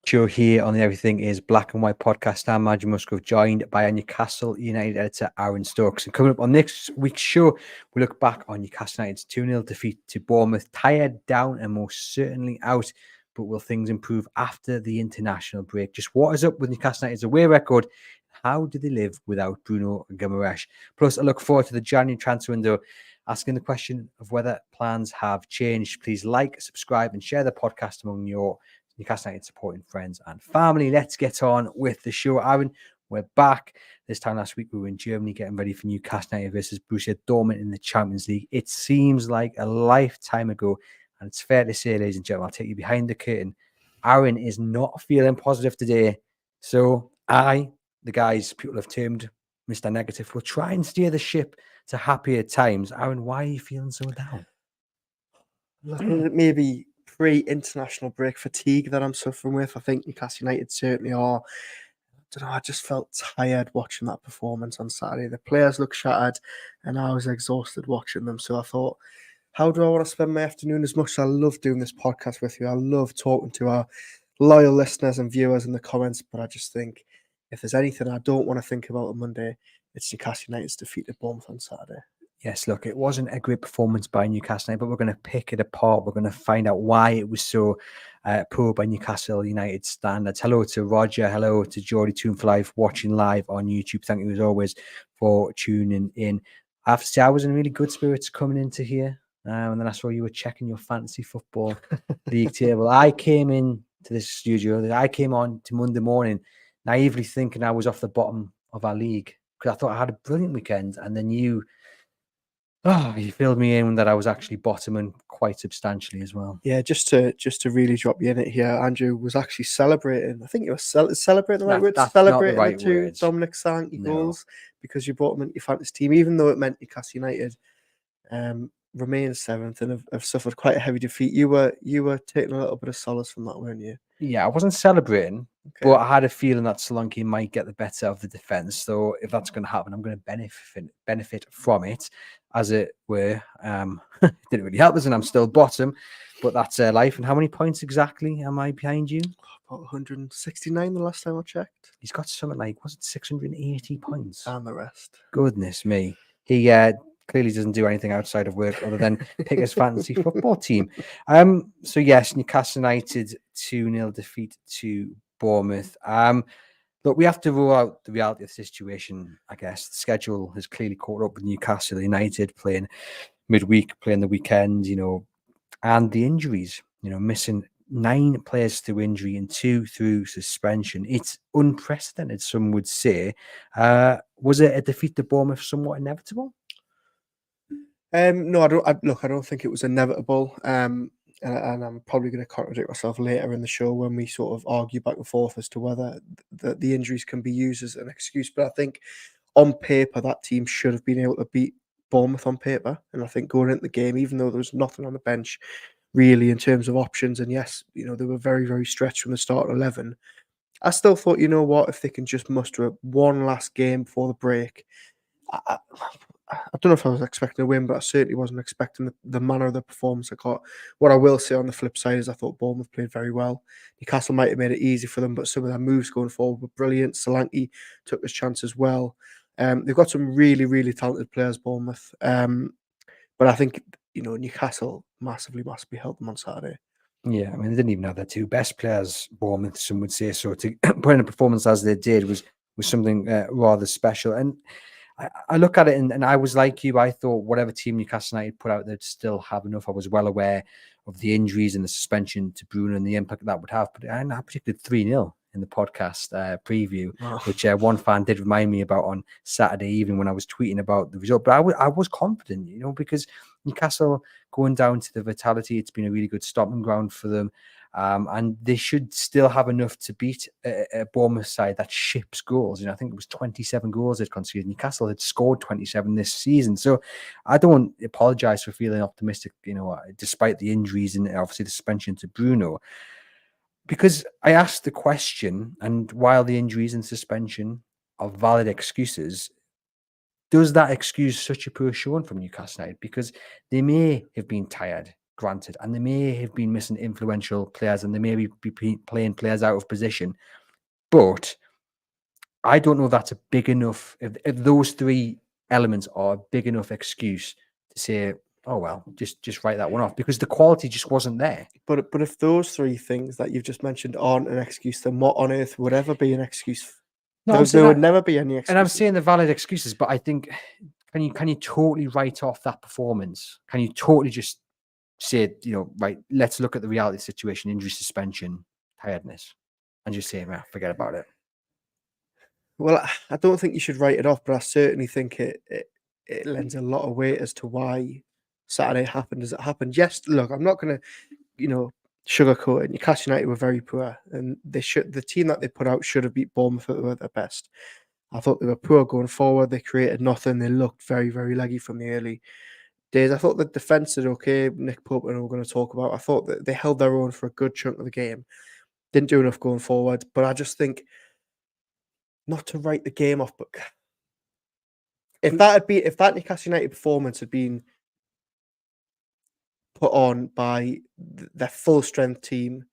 Joe here on the Everything is Black and White podcast. I'm Andrew Musgrove, joined by our Newcastle United editor, Aaron Stokes. And coming up on next week's show, we look back on Newcastle United's 2-0 defeat to Bournemouth. Tired, down, and most certainly out. But will things improve after the international break? Just what is up with Newcastle United's away record? How do they live without Bruno and Guimaraes? Plus, I look forward to the January transfer window, asking the question of whether plans have changed. Please like, subscribe, and share the podcast among your Newcastle United supporting friends and family. Let's get on with the show. Aaron, we're back. This time last week, we were in Germany getting ready for Newcastle United versus Borussia Dortmund in the Champions League. It seems like a lifetime ago, and it's fair to say, ladies and gentlemen, I'll take you behind the curtain. Aaron is not feeling positive today. So the guys people have termed Mr. Negative, will try and steer the ship to happier times. Aaron, why are you feeling so down? Maybe pre-international break fatigue that I'm suffering with. I think Newcastle United certainly are. I don't know, I just felt tired watching that performance on Saturday. The players looked shattered and I was exhausted watching them. So I thought, how do I want to spend my afternoon? As much as I love doing this podcast with you, I love talking to our loyal listeners and viewers in the comments, but I just think if there's anything I don't want to think about on Monday, it's Newcastle United's defeat at Bournemouth on Saturday. Yes, look, it wasn't a great performance by Newcastle United, but we're going to pick it apart. We're going to find out why it was so poor by Newcastle United standards. Hello to Roger. Hello to Geordie Tune for Life, watching live on YouTube. Thank you as always for tuning in. I have to say, I was in really good spirits coming into here. And then I saw you were checking your fantasy football league table. I came in to this studio. I came on to Monday morning naively thinking I was off the bottom of our league because I thought I had a brilliant weekend. And then you filled me in that I was actually bottoming quite substantially as well. Yeah, just to really drop you in it here, Andrew was actually celebrating. I think you were celebrating the right word. Celebrating the two Dominic Solanke goals because you brought him into your fantasy team, even though it meant Newcastle United remain seventh and have suffered quite a heavy defeat. You were taking a little bit of solace from that, weren't you? Yeah, I wasn't celebrating, but I had a feeling that Solanke might get the better of the defence. So if that's going to happen, I'm going to benefit from it, as it were. It didn't really help us, and I'm still bottom, but that's life. And how many points exactly am I behind you? About 169 the last time I checked. He's got something like, was it 680 points? And the rest. Goodness me. He clearly doesn't do anything outside of work other than pick his fantasy football team. So yes, Newcastle United 2-0 defeat to Bournemouth. Look, we have to rule out the reality of the situation, I guess. The schedule has clearly caught up with Newcastle United playing midweek, playing the weekend, and the injuries, missing 9 players through injury and 2 through suspension. It's unprecedented, some would say. Was it a defeat to Bournemouth somewhat inevitable? No, I don't think it was inevitable. And I'm probably going to contradict myself later in the show when we sort of argue back and forth as to whether the injuries can be used as an excuse. But I think on paper, that team should have been able to beat Bournemouth on paper. And I think going into the game, even though there was nothing on the bench really in terms of options, and yes, they were very, very stretched from the start 11, I still thought, if they can just muster up one last game before the break, I don't know if I was expecting a win, but I certainly wasn't expecting the manner of the performance I got. What I will say on the flip side is I thought Bournemouth played very well. Newcastle might have made it easy for them, but some of their moves going forward were brilliant. Solanke took his chance as well. They've got some really, really talented players, Bournemouth. But I think, Newcastle massively helped them on Saturday. Yeah, I mean, they didn't even have their 2 best players, Bournemouth, some would say. So to put in a performance as they did was something rather special. And I look at it and I was like you. I thought whatever team Newcastle United put out, they'd still have enough. I was well aware of the injuries and the suspension to Bruno and the impact that would have. But I predicted 3-0 in the podcast preview, which one fan did remind me about on Saturday evening when I was tweeting about the result. But I was confident, because Newcastle going down to the Vitality, it's been a really good stopping ground for them. And they should still have enough to beat a Bournemouth side that ships goals. I think it was 27 goals they'd conceded. Newcastle had scored 27 this season. So I don't apologise for feeling optimistic, despite the injuries and obviously the suspension to Bruno. Because I asked the question, and while the injuries and suspension are valid excuses, does that excuse such a poor showing from Newcastle United? Because they may have been tired. granted, and they may have been missing influential players, and they may be playing players out of position, but I don't know if that's a big enough. If those three elements are a big enough excuse to say, "Oh well, just write that one off," because the quality just wasn't there. But if those three things that you've just mentioned aren't an excuse, then what on earth would ever be an excuse? No, I'm saying There would that, never be any and I'm excuses. saying the valid excuses, but I think can you totally write off that performance? Can you totally just say, right, let's look at the reality situation, injury, suspension, tiredness, and just say, "Well, forget about it." Well, I don't think you should write it off, but I certainly think it lends a lot of weight as to why Saturday happened as it happened. Yes, look, I'm not going to, sugarcoat it. Newcastle United were very poor, and the team that they put out should have beat Bournemouth at their best. I thought they were poor going forward. They created nothing. They looked very, very leggy from the early days. I thought the defence did okay. Nick Pope and we're going to talk about. I thought that they held their own for a good chunk of the game. Didn't do enough going forward, but I just think not to write the game off, but if that Newcastle United performance had been put on by their full strength team,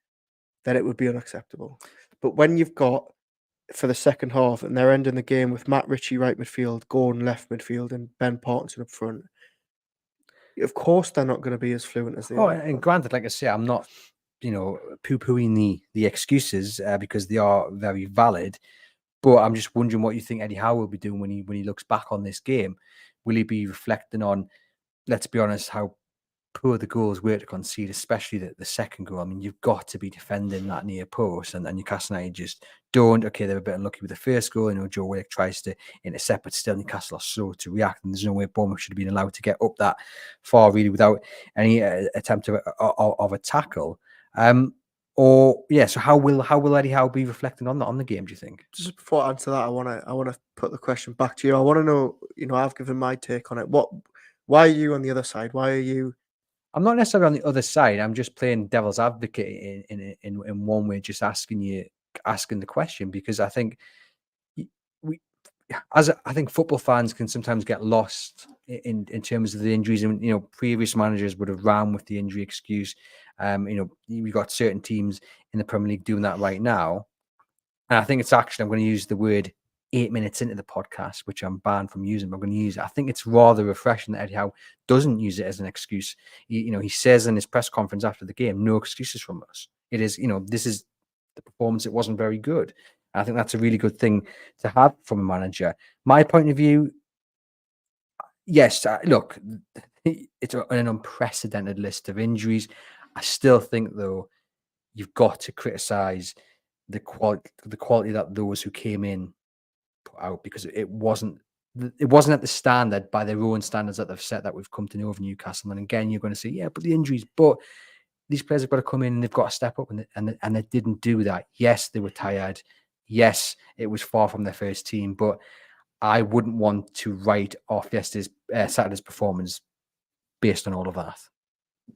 then it would be unacceptable. But when you've got for the second half and they're ending the game with Matt Ritchie right midfield, Gordon left midfield, and Ben Parkinson up front, of course they're not going to be as fluent as they Oh, are. and granted, like I say, I'm not, poo-pooing the excuses because they are very valid. But I'm just wondering what you think Eddie Howe will be doing when he looks back on this game. Will he be reflecting on, let's be honest, how poor the goals were to concede, especially the second goal? I mean, you've got to be defending that near post, and Newcastle United just don't. Okay, they're a bit unlucky with the first goal. Joe Willock tries to intercept, but still Newcastle are slow to react, and there's no way Bournemouth should have been allowed to get up that far really without any attempt of a tackle. So how will Eddie Howe be reflecting on the game, do you think? Just before I answer that, I wanna put the question back to you. I want to know, I've given my take on it. Why are you on the other side? Why are you? I'm not necessarily on the other side. I'm just playing devil's advocate in one way, just asking the question, because I think we, I think football fans can sometimes get lost in terms of the injuries, and previous managers would have ran with the injury excuse. We've got certain teams in the Premier League doing that right now, and I think it's actually, I'm going to use the word 8 minutes into the podcast, which I'm banned from using, but I'm going to use it. I think it's rather refreshing that Eddie Howe doesn't use it as an excuse. He says in his press conference after the game, "No excuses from us. It is, this is the performance. It wasn't very good." And I think that's a really good thing to have from a manager. My point of view, yes, look, it's an unprecedented list of injuries. I still think, though, you've got to criticise the quality that those who came in put out, because it wasn't at the standard by their own standards that they've set, that we've come to know of Newcastle. And again, you're going to say, yeah, but the injuries, but these players have got to come in and they've got to step up, and they didn't do that. Yes, they were tired. Yes, it was far from their first team, but I wouldn't want to write off Saturday's performance based on all of that.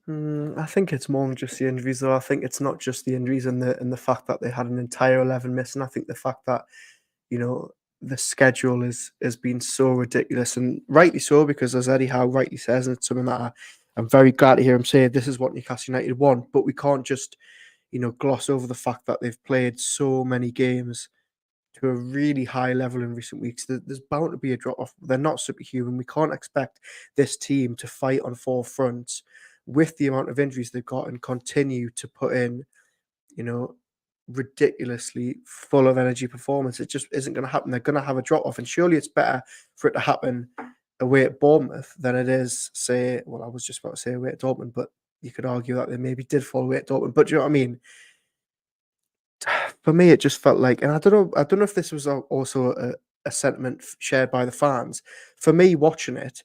I think it's more than just the injuries, though. I think it's not just the injuries and the fact that they had an entire 11 missing. I think the fact that the schedule has been so ridiculous, and rightly so, because as Eddie Howe rightly says, and it's something that I'm very glad to hear him say, this is what Newcastle United want. But we can't just gloss over the fact that they've played so many games to a really high level in recent weeks. There's bound to be a drop off. They're not superhuman. We can't expect this team to fight on four fronts with the amount of injuries they've got and continue to put in, ridiculously full of energy performance. It just isn't going to happen. They're going to have a drop off, and surely it's better for it to happen away at Bournemouth than it is, say, well, I was just about to say away at Dortmund, but you could argue that they maybe did fall away at Dortmund. But do you know what I mean? For me, it just felt like, and I don't know if this was also a sentiment shared by the fans. For me, watching it,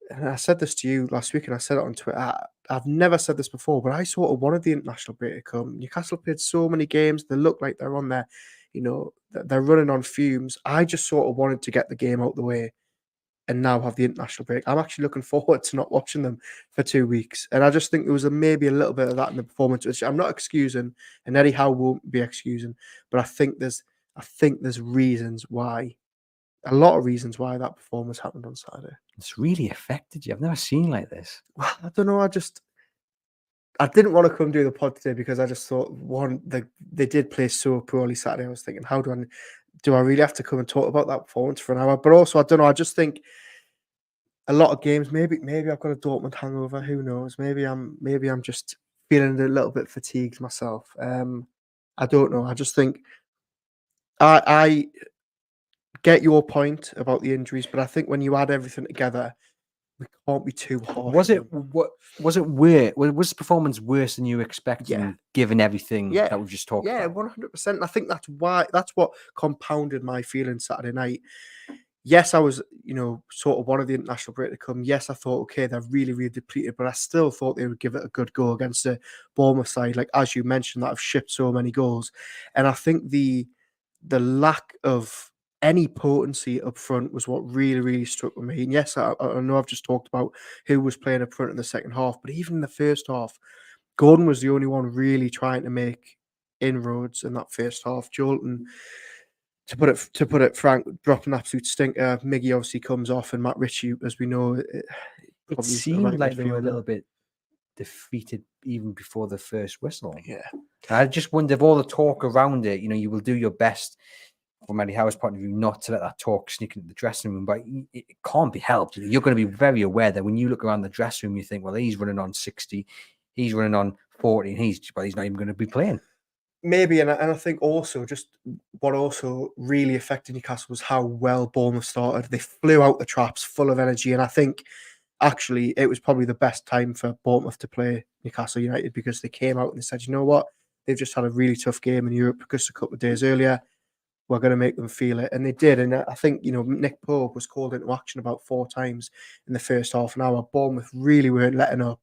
and I said this to you last week, and I said it on Twitter. I've never said this before, but I sort of wanted the international break to come. Newcastle played so many games; they look like they're on their, they're running on fumes. I just sort of wanted to get the game out the way and now have the international break. I'm actually looking forward to not watching them for 2 weeks. And I just think there was maybe a little bit of that in the performance, which I'm not excusing, and Eddie Howe won't be excusing, but I think there's reasons why, a lot of reasons why that performance happened on Saturday. It's really affected you. I've never seen like this. Well, I don't know. I didn't want to come do the pod today because I just thought they did play so poorly Saturday. I was thinking, how do I really have to come and talk about that performance for an hour? But also, I don't know. I just think a lot of games. Maybe I've got a Dortmund hangover. Who knows? Maybe I'm just feeling a little bit fatigued myself. I don't know. I just think I get your point about the injuries, but I think when you add everything together, we can't be too harsh. Was it weird? Was the performance worse than you were expecting, Yeah. given everything Yeah. that we've just talked Yeah, about? 100%. I think that's what compounded my feelings Saturday night. Yes, I was, sort of one of the international break to come. Yes, I thought, okay, they're really, really depleted, but I still thought they would give it a good go against the Bournemouth side, like as you mentioned, that have shipped so many goals. And I think the lack of any potency up front was what really, really struck with me. And yes, I know I've just talked about who was playing up front in the second half, but even in the first half, Gordon was the only one really trying to make inroads in that first half. Jolton, to put it frank, dropped an absolute stinker. Miggy obviously comes off, and Matt Ritchie, as we know, It probably is the seemed right like they were a midfielder. little bit defeated even before the first whistle. Yeah, I just wonder if all the talk around it, you will do your best from Eddie Howe's point of view not to let that talk sneak into the dressing room, but it can't be helped. You're going to be very aware that when you look around the dressing room, you think, well, he's running on 60, he's running on 40, and he's not even going to be playing. maybe, and I think also just what also really affected Newcastle was how well Bournemouth started. They flew out the traps full of energy, and I think actually it was probably the best time for Bournemouth to play Newcastle United because they came out and they said, you know what, they've just had a really tough game in Europe because a couple of days earlier we're going to make them feel it, and they did. And I think Nick Pope was called into action about 4 times in the first half an hour. Bournemouth really weren't letting up.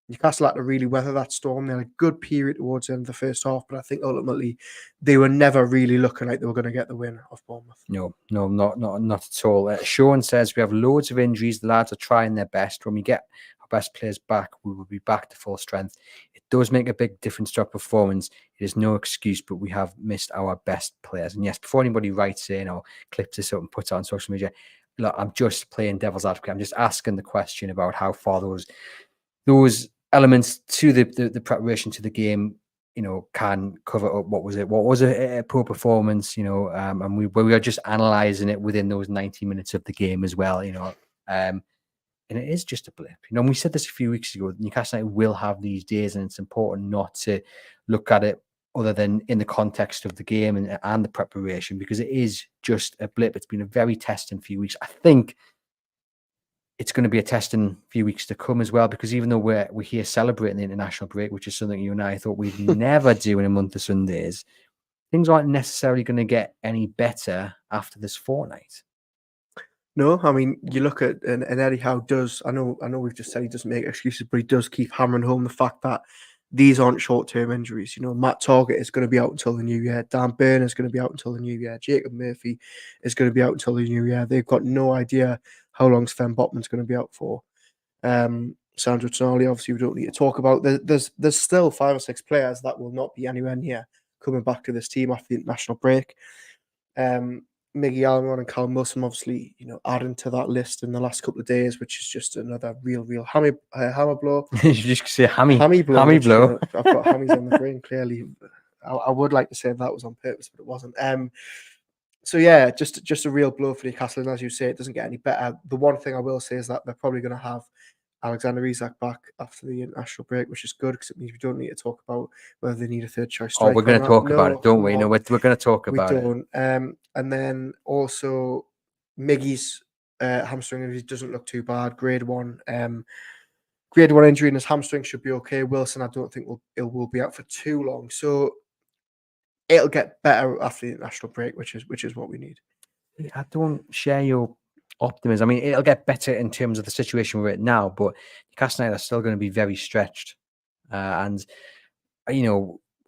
Newcastle had to really weather that storm. They had a good period towards the end of the first half, but I think ultimately they were never really looking like they were going to get the win off Bournemouth. No, not at all. Sean says we have loads of injuries. The lads are trying their best. When we get our best players back, we will be back to full strength. It does make a big difference to our performance. It is no excuse, but we have missed our best players. And yes, before anybody writes in or clips this up and puts it on social media, look, I'm just playing devil's advocate. I'm just asking the question about how far those elements to the preparation to the game, can cover up what was a poor performance, and we are just analysing it within those 90 minutes of the game as well, and it is just a blip. And we said this a few weeks ago, Newcastle United will have these days, and it's important not to look at it other than in the context of the game and the preparation, because it is just a blip. It's been a very testing few weeks. I think it's going to be a test in a few weeks to come as well, because even though we're here celebrating the international break, which is something you and I thought we'd never do in a month of Sundays, things aren't necessarily going to get any better after this fortnight. No, I mean, you look at and Eddie Howe does. I know we've just said he doesn't make excuses, but he does keep hammering home the fact that these aren't short-term injuries. Matt Targett is going to be out until the new year. Dan Burn is going to be out until the new year. Jacob Murphy is going to be out until the new year. They've got no idea how long Sven Botman's going to be out for. Sandro Tonali, obviously, we don't need to talk about. There's still 5 or 6 players that will not be anywhere near coming back to this team after the international break. Miggy Almiron and Callum Wilson, obviously, adding to that list in the last couple of days, which is just another real hammer blow. You just say hammy blow. Hammy blow. I've got hammies on the brain, clearly. I would like to say that was on purpose, but it wasn't. So yeah, just a real blow for Newcastle, and as you say, it doesn't get any better. The one thing I will say is that they're probably going to have Alexander Isak back after the international break, which is good because it means we don't need to talk about whether they need a third choice striker. Oh, we're going to talk about it, don't we? No, we're going to talk about it. We don't. And then also Miggy's hamstring injury doesn't look too bad. Grade 1. Grade 1 injury in his hamstring should be okay. Wilson, I don't think will be out for too long. So it'll get better after the international break, which is what we need. I don't share your optimism. I mean, it'll get better in terms of the situation we're at now, but Newcastle United are still going to be very stretched. And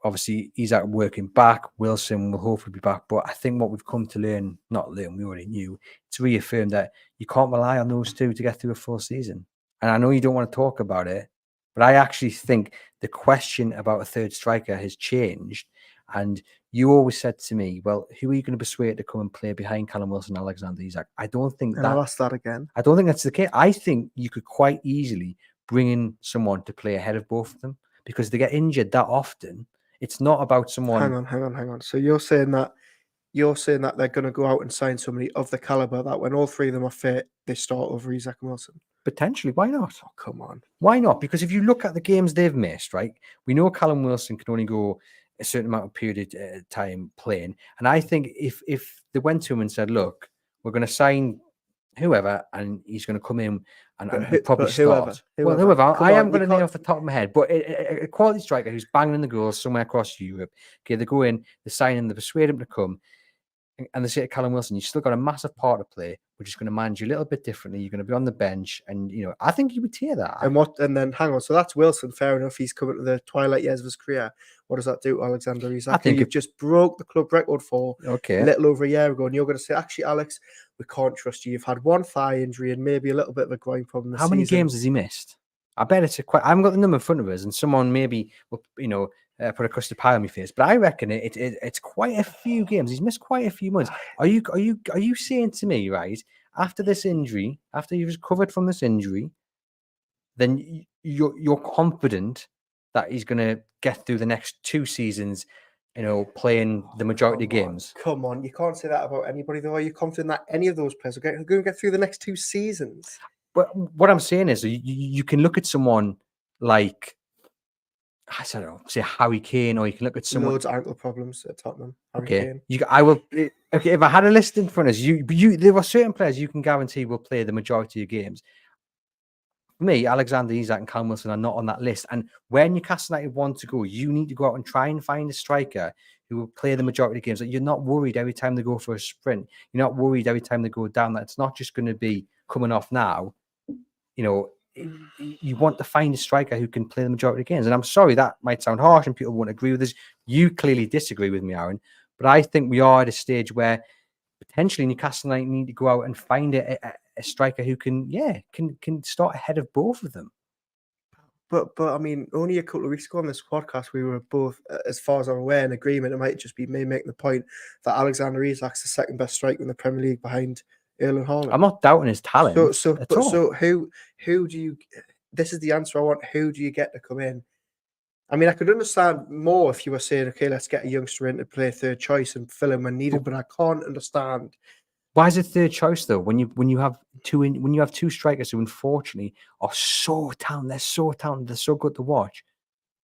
obviously he's out working back. Wilson will hopefully be back. But I think what we've come to learn, we already knew, to reaffirm that you can't rely on those two to get through a full season. And I know you don't want to talk about it, but I actually think the question about a third striker has changed. And you always said to me, well, who are you going to persuade to come and play behind Callum Wilson and Alexander Isak? I don't think I'll ask that again. I don't think that's the case. I think you could quite easily bring in someone to play ahead of both of them, because they get injured that often. It's not about someone. Hang on. So you're saying that they're going to go out and sign somebody of the caliber that when all three of them are fit, they start over Isaac and Wilson? Potentially, why not? Oh, come on. Why not? Because if you look at the games they've missed, right, we know Callum Wilson can only go a certain amount of period of time playing. And I think if they went to him and said, look, we're going to sign whoever and he's going to come in and probably start. Well, whoever. I am going to name off the top of my head, but a quality striker who's banging in the goals somewhere across Europe. Okay, they go in, they sign him, they persuade him to come. And they say to Callum Wilson, you've still got a massive part to play. We're just going to manage you a little bit differently. You're going to be on the bench. And, I think he would tear that. And then, hang on. So that's Wilson. Fair enough. He's coming to the twilight years of his career. What does that do to Alexander Isak? I think you've just broke the club record for a little over a year ago. And you're going to say, actually, Alex, we can't trust you. You've had one thigh injury and maybe a little bit of a groin problem this season. How many games has he missed? I bet it's I haven't got the number in front of us, and someone maybe will, put a custard pie on my face. But I reckon it's quite a few games. He's missed quite a few months. Are you saying to me, right, after this injury, after you've recovered from this injury, then you're confident that he's going to get through the next 2 seasons, playing the majority of games? Come on, you can't say that about anybody, though. Are you confident that any of those players are going to get through the next 2 seasons? But what I'm saying is, you can look at someone like, I don't know, say Harry Kane, or you can look at someone. Loads of ankle problems at Tottenham. Kane. I will. Okay, if I had a list in front of us, there were certain players you can guarantee will play the majority of games. For me, Alexander Isak and Callum Wilson are not on that list. And when Newcastle United want to go, you need to go out and try and find a striker who will play the majority of games. That you're not worried every time they go for a sprint. You're not worried every time they go down. That it's not just going to be coming off now. You want to find a striker who can play the majority of games. And I'm sorry, that might sound harsh and people won't agree with this. You clearly disagree with me, Aaron. But I think we are at a stage where potentially Newcastle United need to go out and find a striker who can start ahead of both of them. But I mean, only a couple of weeks ago on this podcast, we were both, as far as I'm aware, in agreement. It might just be me making the point that Alexander Isak's the second best striker in the Premier League behind Erling Haaland. I'm not doubting his talent. So who do you? This is the answer I want. Who do you get to come in? I mean, I could understand more if you were saying, okay, let's get a youngster in to play third choice and fill in when needed. But I can't understand. Why is it third choice though? When you have two strikers who unfortunately are so talented, they're so good to watch,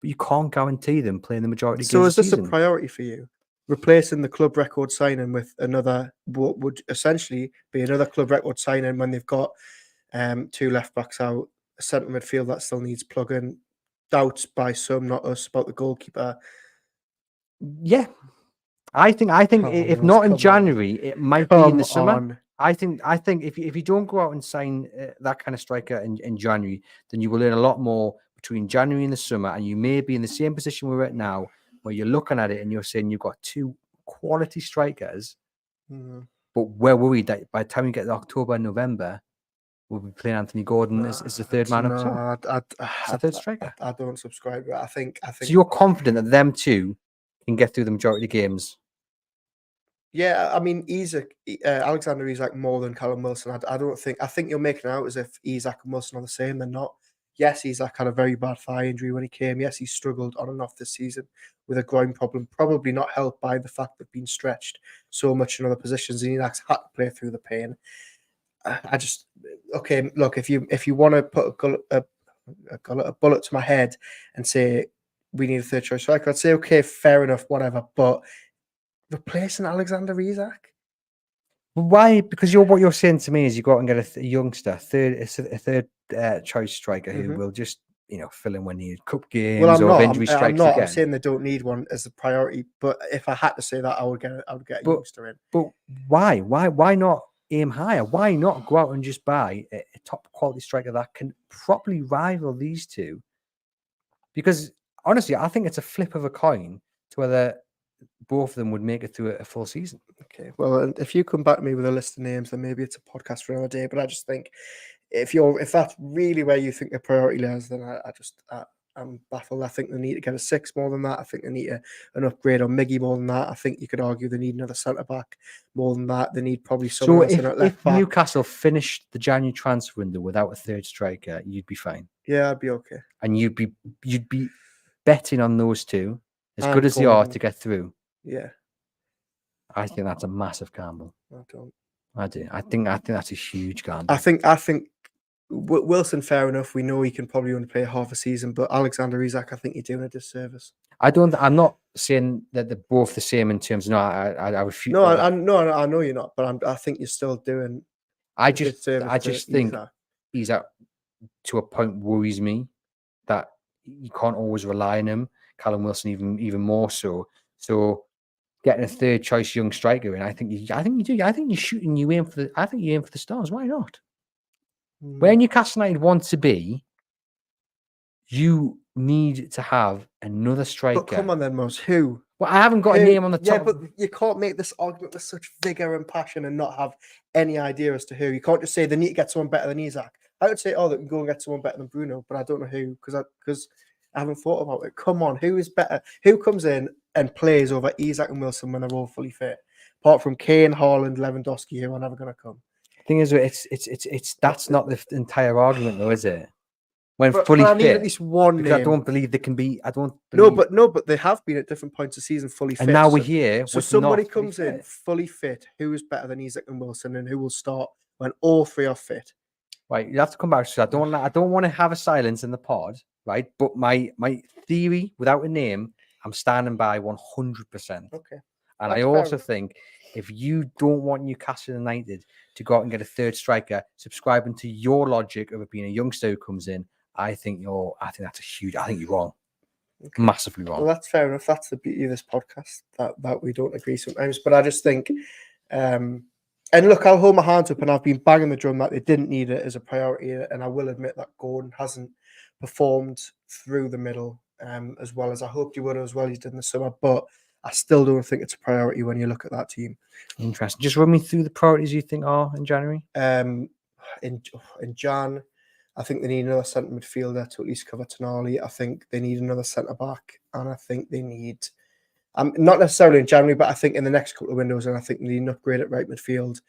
but you can't guarantee them playing the majority of games. So is this a priority for you? Replacing the club record signing with another, what would essentially be another club record signing when they've got 2 left backs out, a centre midfield that still needs plug-in, doubts by some, not us, about the goalkeeper. Yeah, I think if not in January, it might be in the summer. I think if you don't go out and sign that kind of striker in January, then you will learn a lot more between January and the summer, and you may be in the same position we're at now, where you're looking at it and you're saying you've got 2 quality strikers, but we're worried that by the time you get to October and November, we'll be playing Anthony Gordon as the third man up top. As the third striker. I don't subscribe to it. I think. So you're confident that them 2 can get through the majority of the games? Yeah, I mean, Alexander Isak more than Callum Wilson. I think you're making it out as if Isak and Wilson are the same. They're not. Yes, Isak had a very bad thigh injury when he came. Yes, he struggled on and off this season with a groin problem, probably not helped by the fact that being stretched so much in other positions, and Isak's had to play through the pain. Look, if you want to put a bullet to my head and say we need a third choice striker, I'd say, okay, fair enough, whatever, but replacing Alexander Isak? Why? Because what you're saying to me is you go out and get a youngster, a third choice striker who will just fill in when needed, cup games or injury strikes again. I'm saying they don't need one as a priority, but if I had to say that, I would get a youngster in. But why? Why not aim higher? Why not go out and just buy a top quality striker that can properly rival these 2? Because honestly, I think it's a flip of a coin to whether both of them would make it through a full season. Okay, well, and if you come back to me with a list of names, then maybe it's a podcast for another day. But I just think if that's really where you think the priority lies, then I'm baffled. I think they need to get a 6 more than that. I think they need an upgrade on Miggy more than that. I think you could argue they need another centre back more than that. They need probably someone else in at left back. If Newcastle finished the January transfer window without a third striker, you'd be fine. Yeah, I'd be okay. And you'd be betting on those two, as And good as they are Gordon. to get through, Yeah, I think that's a massive gamble. I don't. I do. I think that's a huge gamble. I think Wilson, fair enough. We know he can probably only play half a season, but Alexander Isak, I think you're doing a disservice. I'm not saying that they're both the same in terms. No, I refute. No, I know you're not, but I think you're still doing. I a just disservice to think Isak. Isak to a point worries me that you can't always rely on him. Callum Wilson even more so. So getting a third choice young striker, and I think you do. I think you're shooting. You aim for the. I think you aim for the stars. Why not? Where Newcastle United want to be, you need to have another striker. But come on then, Mos. Who? Well, I haven't got a name on the top. Yeah, but you can't make this argument with such vigor and passion and not have any idea as to who. You can't just say they need to get someone better than Isak. I would say, they can go and get someone better than Bruno, but I don't know who because I haven't thought about it. Come on, who is better? Who comes in and plays over Isak and Wilson when they're all fully fit? Apart from Kane, Haaland, Lewandowski, who are never going to come. Thing is, it's that's not the entire argument, though, is it? When But fully I fit, need at least one name. I don't believe there can be. I don't. But they have been at different points of season fully fit. And now we're here. So somebody comes in fully fit. Who is better than Isak and Wilson, and who will start when all three are fit? Right, you have to come back to that. I don't want to have a silence in the pod, right? But my theory, without a name, I'm standing by 100%. Okay. And I also think if you don't want Newcastle United to go out and get a third striker, subscribing to your logic of it being a youngster who comes in, I think that's a huge. I think you're wrong, massively wrong. Well, that's fair enough. That's the beauty of this podcast that we don't agree sometimes. But I just think, and look, I'll hold my hands up, and I've been banging the drum that they didn't need it as a priority, and I will admit that Gordon hasn't performed through the middle as well as I hoped he would, as well as he did in the summer. But I still don't think it's a priority when you look at that team. Interesting. Just run me through the priorities you think are in January. In Jan, I think they need another centre midfielder to at least cover Tonali. I think they need another centre back, and I think they need, not necessarily in January, but I think in the next couple of windows, and I think they need an upgrade at right midfield.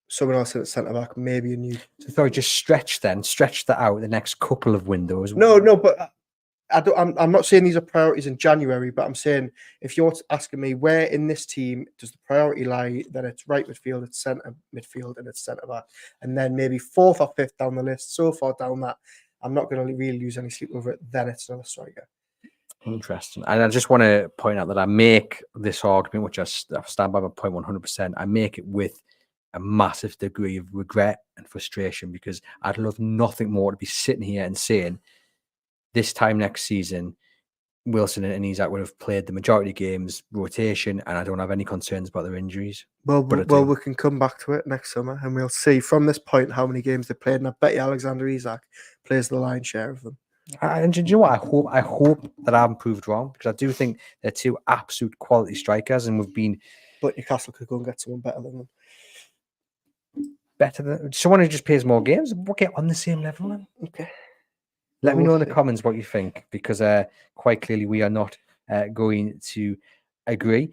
Someone else at centre back, maybe a new. So just stretch that out the next couple of windows. No, but I'm not saying these are priorities in January, but I'm saying if you're asking me where in this team does the priority lie, then it's right midfield, it's centre midfield, and it's centre back, and then maybe fourth or fifth down the list. So far down that, I'm not going to really lose any sleep over it. Then it's another striker. Interesting. And I just want to point out that I make this argument, which I stand by my point 100%. I make it with a massive degree of regret and frustration because I'd love nothing more to be sitting here and saying this time next season, Wilson and Isak would have played the majority of games, rotation, and I don't have any concerns about their injuries. Well, we can come back to it next summer, and we'll see from this point how many games they played. And I bet you Alexander Isak plays the lion's share of them. And do you know what? I hope that I'm proved wrong because I do think they're two absolute quality strikers, and we've been. But Newcastle could go and get someone better than them. Better than someone who just plays more games. We'll get on the same level then. Okay. Let me know in the comments what you think, because quite clearly we are not going to agree.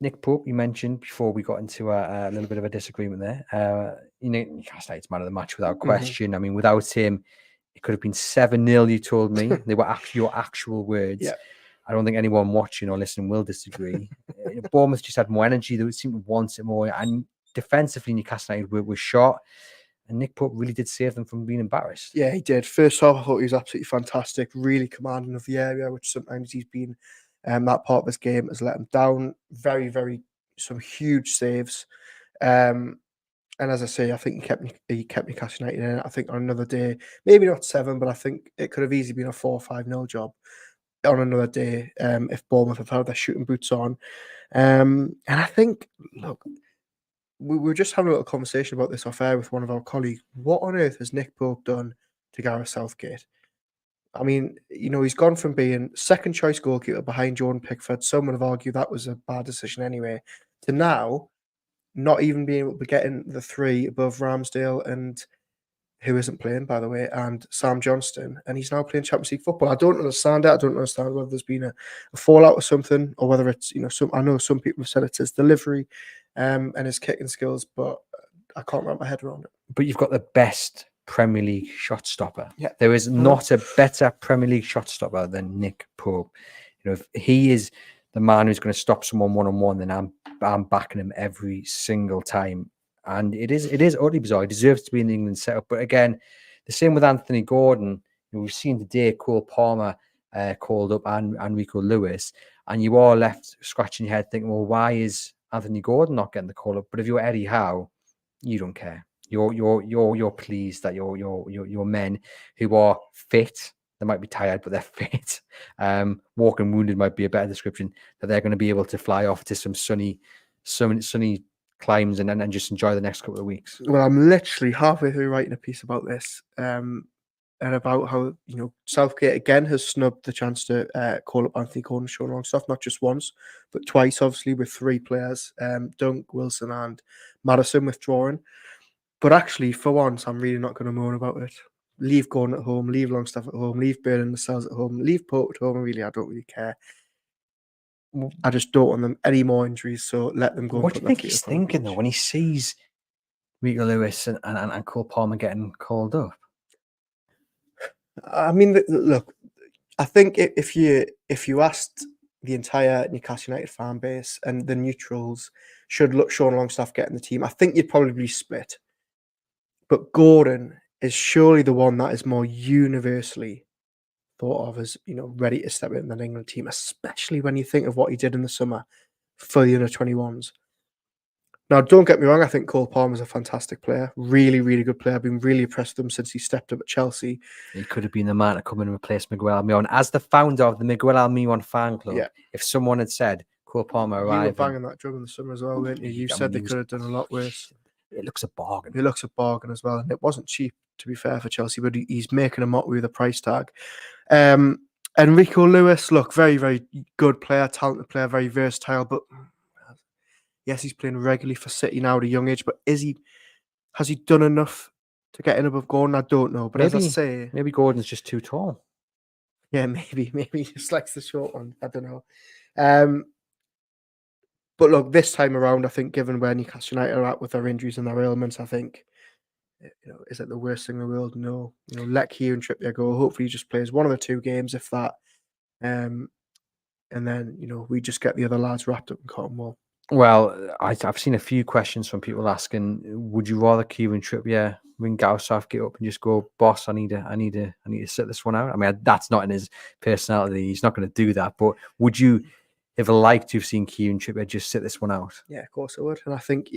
Nick Pope, you mentioned before we got into a little bit of a disagreement there. Newcastle United's man of the match without question. Mm-hmm. I mean, without him, it could have been 7-0. You told me they were your actual words. Yeah. I don't think anyone watching or listening will disagree. Bournemouth just had more energy. They seemed to want it more, and defensively, Newcastle United were short. And Nick Pope really did save them from being embarrassed. Yeah, he did. First half, I thought he was absolutely fantastic, really commanding of the area, which sometimes he's been, that part of his game has let him down. Very, very, some huge saves. And as I say, I think he kept Newcastle United in it. I think on another day, maybe not 7, but I think it could have easily been a 4 or 5-0 job on another day if Bournemouth have had their shooting boots on. And I think, look, we were just having a little conversation about this off air with one of our colleagues. What on earth has Nick Pope done to Gareth Southgate? I mean, he's gone from being second choice goalkeeper behind Jordan Pickford. Some would have argued that was a bad decision anyway, to now not even being able to get in the 3 above Ramsdale, and who isn't playing, by the way, and Sam Johnston, and he's now playing Champions League football. I don't understand it. I don't understand whether there's been a fallout or something, or whether it's, I know some people have said it's his delivery and his kicking skills, but I can't wrap my head around it. But you've got the best Premier League shot stopper. Yeah. There is not a better Premier League shot stopper than Nick Pope. You know, if he is the man who's going to stop someone one-on-one, then I'm backing him every single time. And it is utterly bizarre. He deserves to be in the England setup. But again, the same with Anthony Gordon. You know, we've seen today Cole Palmer called up and Rico Lewis, and you are left scratching your head thinking, well, why is Anthony Gordon not getting the call up? But if you're Eddie Howe, you don't care. You're pleased that your men who are fit, they might be tired, but they're fit. Walking wounded might be a better description, that they're going to be able to fly off to some sunny climbs and just enjoy the next couple of weeks. Well, I'm literally halfway through writing a piece about this, and about how, you know, Southgate again has snubbed the chance to call up Anthony Gordon, Sean Longstaff, not just once, but twice, obviously, with three players, Dunk, Wilson and Maddison withdrawing. But actually, for once, I'm really not going to moan about it. Leave Gordon at home, leave Longstaff at home, leave Byrne and Lascelles at home, leave Pope at home. I don't really care. I just don't want them any more injuries, so let them go. What do you think he's thinking, though, when he sees Rico Lewis and Cole Palmer getting called up? I mean, look, I think if you asked the entire Newcastle United fan base and the neutrals, should look Sean Longstaff get in the team, I think you'd probably be split. But Gordon is surely the one that is more universally thought of as, you know, ready to step in the England team, especially when you think of what he did in the summer for the under-21s. Now, don't get me wrong, I think Cole Palmer's a fantastic player. Really, really good player. I've been really impressed with him since he stepped up at Chelsea. He could have been the man to come in and replace Miguel Almiron. As the founder of the Miguel Almiron fan club, if someone had said Cole Palmer arriving... You were banging that drum in the summer as well, weren't you? You said they could have done a lot worse. It looks a bargain. It looks a bargain as well. And it wasn't cheap, to be fair, for Chelsea, but he's making a mockery of the price tag. Rico Lewis, look, very, very good player, talented player, very versatile, but... Yes, he's playing regularly for City now at a young age, but has he done enough to get in above Gordon? I don't know. But maybe, as I say... Maybe Gordon's just too tall. Yeah, maybe he just likes the short one. I don't know. But look, this time around, I think, given where Newcastle United are at with their injuries and their ailments, I think, you know, is it the worst thing in the world? No. You know, let Kieran Trippier go. Hopefully he just plays one of the two games, if that. And then, you know, we just get the other lads wrapped up in cotton wool. Well, I've seen a few questions from people asking, would you rather Kieran Trippier ring Gareth Southgate up and just go, boss, I need to sit this one out? I mean, that's not in his personality. He's not going to do that. But would you have liked to have seen Kieran Trippier just sit this one out? Yeah, of course I would. And I think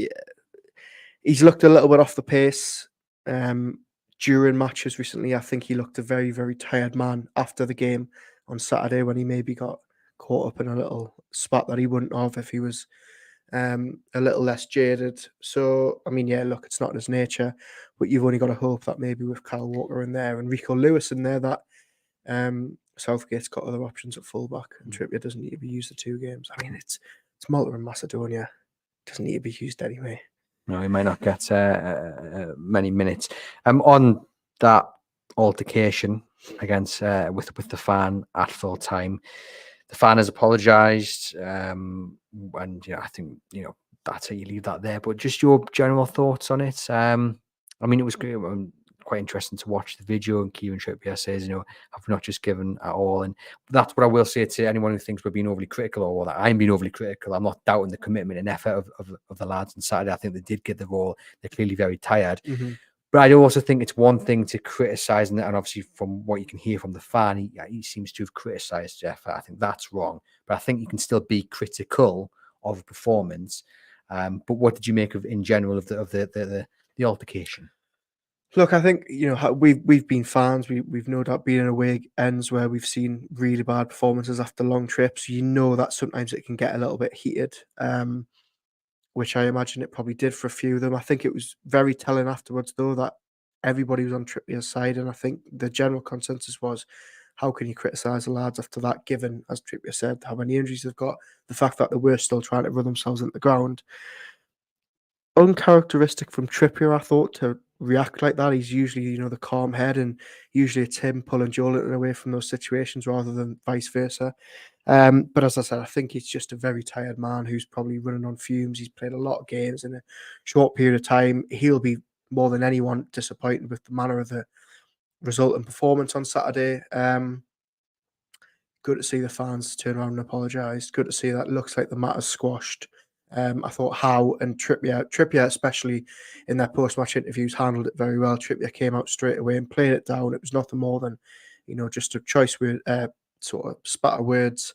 he's looked a little bit off the pace during matches recently. I think he looked a very, very tired man after the game on Saturday, when he maybe got caught up in a little spot that he wouldn't have if he was a little less jaded. So, I mean, yeah, look, it's not in his nature, but you've only got to hope that maybe with Kyle Walker in there and Rico Lewis in there, that Southgate's got other options at fullback, and Trippier doesn't need to be used the 2 games. I mean, it's Malta and Macedonia. Doesn't need to be used anyway. No, he might not get many minutes. On that altercation against with the fan at full time, the fan has apologised, and I think that's how you leave that there. But just your general thoughts on it. I mean, it was quite interesting to watch the video, and Kieran Trippier says, I've not just given at all. And that's what I will say to anyone who thinks we're being overly critical, or that I'm being overly critical. I'm not doubting the commitment and effort of the lads on Saturday. I think they did get the role. They're clearly very tired. Mm-hmm. But I also think it's one thing to criticise, and obviously from what you can hear from the fan, he seems to have criticised Jeff. I think that's wrong. But I think you can still be critical of a performance. But what did you make of, in general, of the altercation? Look, I think we've been fans. We've no doubt been in away ends where we've seen really bad performances after long trips. You know that sometimes it can get a little bit heated, which I imagine it probably did for a few of them. I think it was very telling afterwards, though, that everybody was on Trippier's side, and I think the general consensus was, how can you criticise the lads after that, given, as Trippier said, how many injuries they've got, the fact that they were still trying to run themselves into the ground. Uncharacteristic from Trippier, I thought, to react like that. He's usually, the calm head, and usually it's him pulling Joelinton away from those situations rather than vice versa. But as I said, I think he's just a very tired man who's probably running on fumes. He's played a lot of games in a short period of time. He'll be more than anyone disappointed with the manner of the result and performance on Saturday. Good to see the fans turn around and apologise. Good to see that. It looks like the matter's squashed. I thought Howe and Trippier especially in their post-match interviews handled it very well. Trippier came out straight away and played it down. It was nothing more than, just a choice word, sort of spatter words,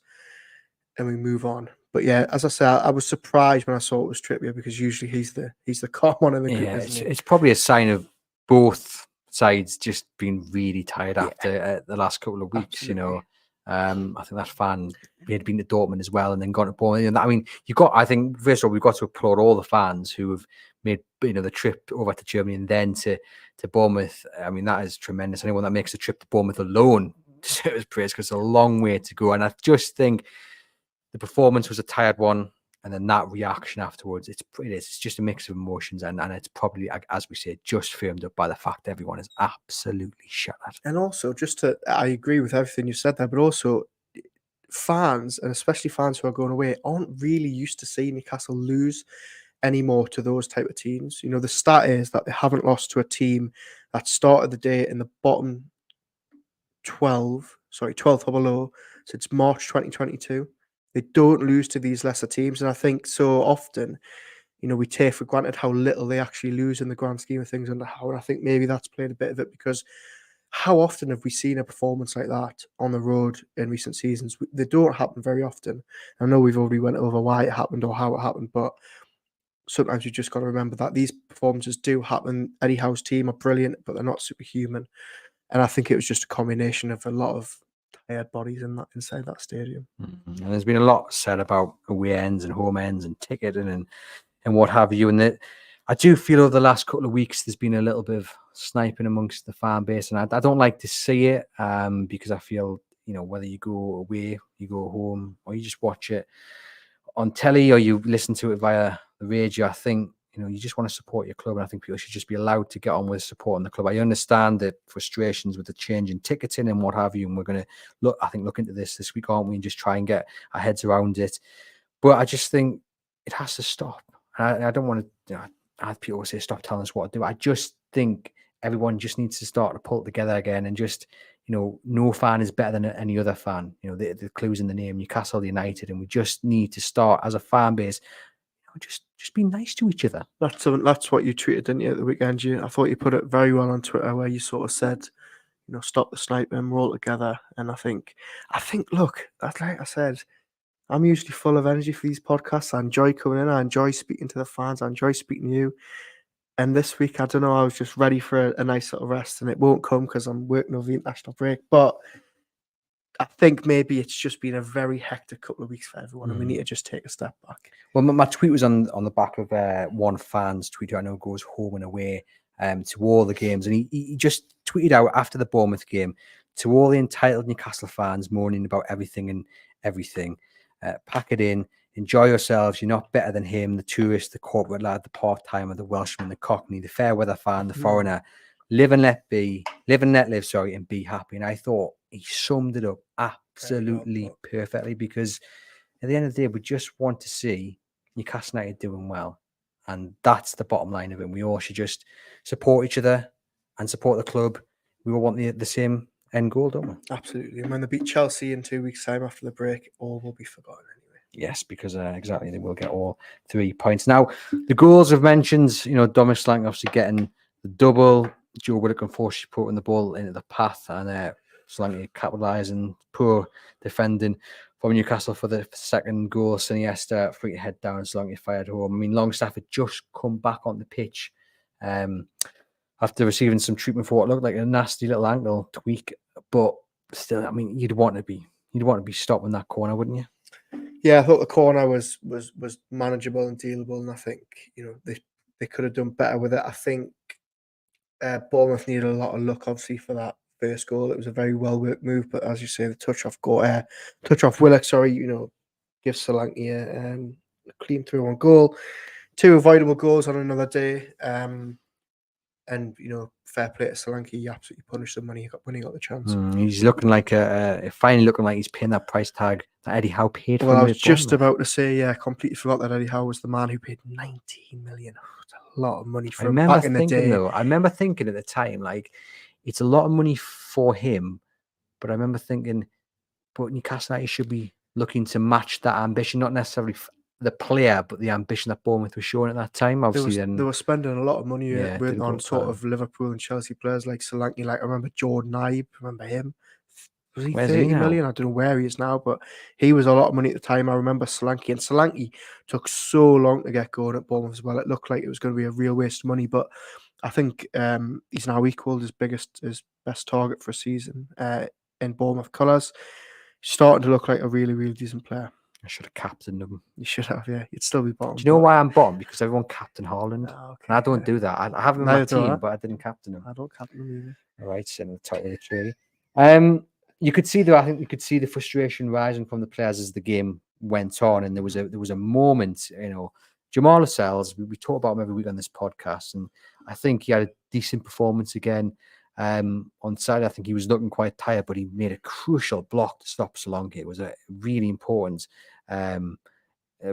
and we move on. But yeah, as I said, I was surprised when I saw it was Trippier, because usually he's the calm one in the group. Yeah, isn't he? it's probably a sign of both sides just being really tired after the last couple of weeks. Absolutely. I think that fan had been to Dortmund as well and then gone to Bournemouth. And I mean, I think first of all we've got to applaud all the fans who have made the trip over to Germany and then to Bournemouth. I mean, that is tremendous. Anyone that makes the trip to Bournemouth alone deserves praise, because it's a long way to go. And I just think the performance was a tired one, and then that reaction afterwards, it's just a mix of emotions, and it's probably, as we say, just firmed up by the fact everyone is absolutely shattered. And also, I agree with everything you said there, but also fans, and especially fans who are going away, aren't really used to seeing Newcastle lose anymore to those type of teams. The stat is that they haven't lost to a team that started the day in the bottom 12th or below since March 2022. They don't lose to these lesser teams, and I think so often, we take for granted how little they actually lose in the grand scheme of things under Howe. And I think maybe that's played a bit of it, because how often have we seen a performance like that on the road in recent seasons? They don't happen very often. I know we've already went over why it happened or how it happened, but sometimes you just got to remember that these performances do happen. Eddie Howe's team are brilliant, but they're not superhuman. And I think it was just a combination of a lot of tired bodies inside that stadium. Mm-hmm. And there's been a lot said about away ends and home ends and ticketing and what have you. And I do feel over the last couple of weeks there's been a little bit of sniping amongst the fan base, and I don't like to see it, because I feel, whether you go away, you go home, or you just watch it on telly or you listen to it via the radio, I think, you just want to support your club, and I think people should just be allowed to get on with supporting the club. I understand the frustrations with the change in ticketing and what have you, and we're going to look into this week, aren't we, and just try and get our heads around it. But I just think it has to stop. And I don't want to, I have people say stop telling us what to do. I just think everyone just needs to start to pull it together again, and just, no fan is better than any other fan. The clue's in the name, Newcastle United, and we just need to start as a fan base, just be nice to each other. That's what you tweeted, didn't you, at the weekend? I thought you put it very well on Twitter, where you sort of said, stop the sniping, we're all together. And I think, look, like I said, I'm usually full of energy for these podcasts. I enjoy coming in. I enjoy speaking to the fans. I enjoy speaking to you. And this week, I don't know, I was just ready for a nice little rest, and it won't come because I'm working over the international break. But I think maybe it's just been a very hectic couple of weeks for everyone, and we need to just take a step back. Well, my tweet was on the back of one fan's tweet who I know goes home and away to all the games, and he just tweeted out after the Bournemouth game to all the entitled Newcastle fans moaning about everything and everything. Pack it in, enjoy yourselves. You're not better than him, the tourist, the corporate lad, the part-timer, the Welshman, the Cockney, the fair weather fan, the foreigner. Live and let live, and be happy. And I thought he summed it up absolutely perfectly, because at the end of the day, we just want to see Newcastle United doing well. And that's the bottom line of it. We all should just support each other and support the club. We all want the same end goal, don't we? Absolutely. And when they beat Chelsea in 2 weeks' time after the break, all will be forgotten anyway. Yes, because exactly, they will get all 3 points. Now, the goals I've mentioned, Dominic Solanke obviously getting the double. Joe Willock unfortunately putting the ball into the path, and Solanke capitalising, poor defending from Newcastle for the second goal. Siniesta free to head down, Solanke fired home. I mean, Longstaff had just come back on the pitch after receiving some treatment for what looked like a nasty little ankle tweak, but still, I mean, you'd want to be stopping that corner, wouldn't you? Yeah, I thought the corner was manageable and dealable, and I think they could have done better with it. I think Bournemouth needed a lot of luck, obviously, for that first goal. It was a very well worked move, but as you say, the touch off Willock, gives Solanke a clean 3-1 goal. 2 avoidable goals on another day. And fair play to Solanke, he absolutely punished them when he got the chance. He's looking like finally looking like he's paying that price tag that Eddie Howe paid for. Well, I was just about to say, completely forgot that Eddie Howe was the man who paid 19 million. It's a a lot of money I for him remember back in the thinking, day. though, I remember thinking at the time, like, it's a lot of money for him, but I remember thinking, but Newcastle United should be looking to match that ambition, not necessarily the player, but the ambition that Bournemouth was showing at that time. Obviously, They then, were spending a lot of money yeah, it weren't didn't they, go on to sort plan. of Liverpool and Chelsea players like Solanke. Like I remember Jordan Ibe, remember him? Was he Where's he 30 now? million? I don't know where he is now, but he was a lot of money at the time. I remember Solanke, and Solanke took so long to get going at Bournemouth as well. It looked like it was going to be a real waste of money, but I think he's now equalled his best target for a season in Bournemouth colours. Starting to look like a really, really decent player. I should have captained him. You should have, yeah. You'd still be bottom. Do you know why I'm bottom? Because everyone captained Haaland. Oh, okay, And I don't yeah. do that. I have him in my Neither do I. team, but I didn't captain him. I don't captain him either. All right, send the title really. You could see I think you could see the frustration rising from the players as the game went on, and there was a moment, Jamal Lascelles, we talk about him every week on this podcast, and I think he had a decent performance again. On Saturday, I think he was looking quite tired, but he made a crucial block to stop Solanke. It was a really important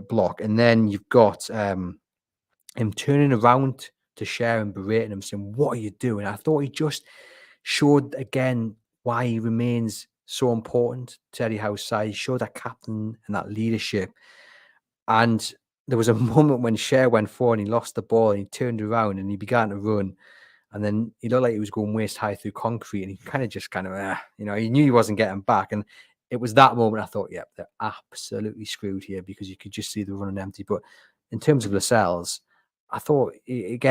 block. And then you've got him turning around to Cher and berating him, saying, "What are you doing?" I thought he just showed again why he remains so important to Eddie Howe's side. He showed that captain and that leadership. And there was a moment when Cher went forward and he lost the ball and he turned around and he began to run. And then he looked like he was going waist high through concrete, and he he knew he wasn't getting back. And it was that moment I thought, yep, they're absolutely screwed here, because you could just see the running empty. But in terms of Lascelles, I thought it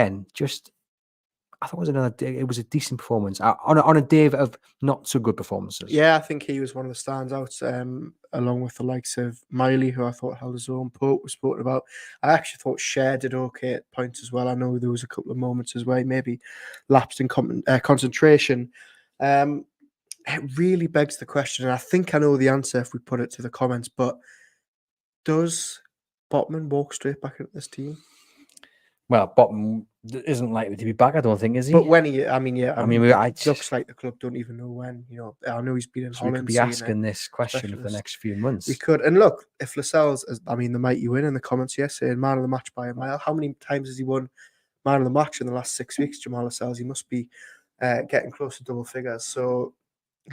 was a decent performance on a day of not so good performances. Yeah, I think he was one of the standouts, along with the likes of Miley, who I thought held his own. Pope was spoken about. I actually thought Cher did okay at points as well. I know there was a couple of moments as well, maybe lapsed in concentration. It really begs the question, and I think I know the answer if we put it to the comments, but does Botman walk straight back into this team? Well, Botman isn't likely to be back, I don't think, is he? But when he, I mean, it it looks like the club don't even know when. I know he's been in so we Holland. could be asking this question for the next few months. We could, and look, if Lascelles, the mighty win in the comments here saying man of the match by a mile. How many times has he won man of the match in the last 6 weeks? Jamal Lascelles, he must be getting close to double figures. So,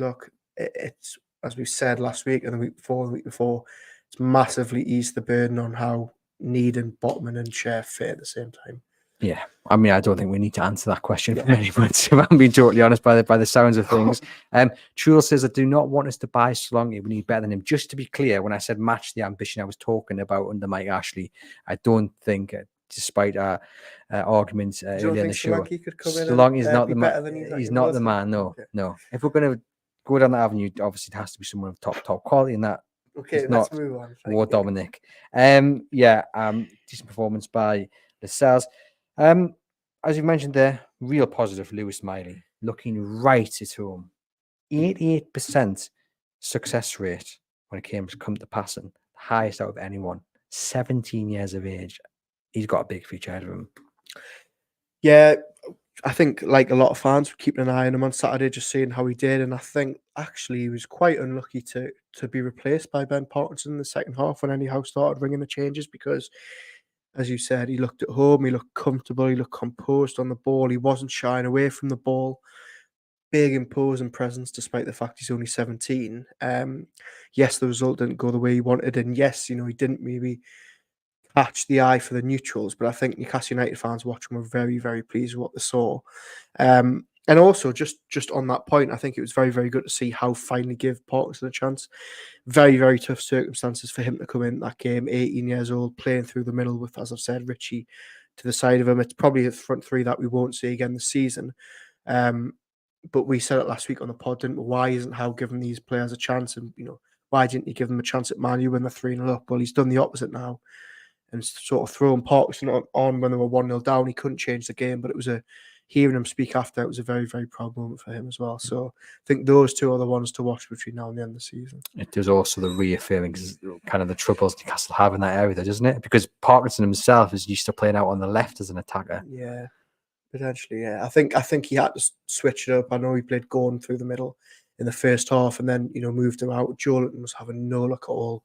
look, it's as we said last week and the week before, it's massively eased the burden on how needing Botman and Cher fit at the same time. Yeah, I don't think we need to answer that question for many months, if I'm being totally honest, by the sounds of things. Truel says, I do not want us to buy Solanke. We need better than him. Just to be clear, when I said match the ambition I was talking about under Mike Ashley, I don't think, despite our arguments earlier in the show, Solanke is not the man. He's not the man. No, okay. No. If we're going to go down that avenue, obviously it has to be someone of top quality, and that okay, let's move on. War Dominic. Decent performance by Lascelles. As you mentioned there, real positive Lewis Miley, looking right at home. 88% success rate when it come to passing, the highest out of anyone. 17 years of age. He's got a big future ahead of him. Yeah, I think like a lot of fans were keeping an eye on him on Saturday, just seeing how he did. And I think actually he was quite unlucky to be replaced by Ben Parkinson in the second half when Eddie Howe started ringing the changes, because as you said, he looked at home, he looked comfortable, he looked composed on the ball, he wasn't shying away from the ball. Big imposing presence, despite the fact he's only 17. Yes, the result didn't go the way he wanted, and yes, he didn't maybe catch the eye for the neutrals, but I think Newcastle United fans watching were very, very pleased with what they saw. And also, just on that point, I think it was very, very good to see how finally give Parkinson a chance. Very, very tough circumstances for him to come in that game. 18 years old, playing through the middle with, as I've said, Richie to the side of him. It's probably the front three that we won't see again this season. But we said it last week on the pod, didn't we? Why isn't Howe giving these players a chance? And, why didn't he give them a chance at Man U when they're 3-0 up? Well, he's done the opposite now and sort of thrown Parkinson on when they were 1-0 down. He couldn't change the game, but it was hearing him speak after, it was a very, very proud moment for him as well. So I think those two are the ones to watch between now and the end of the season. It is also the reaffirming kind of the troubles Newcastle have in that area, though, doesn't it? Because Parkinson himself is used to playing out on the left as an attacker. Yeah, potentially, yeah. I think he had to switch it up. I know he played Gordon through the middle in the first half and then, moved him out. Joe was having no luck at all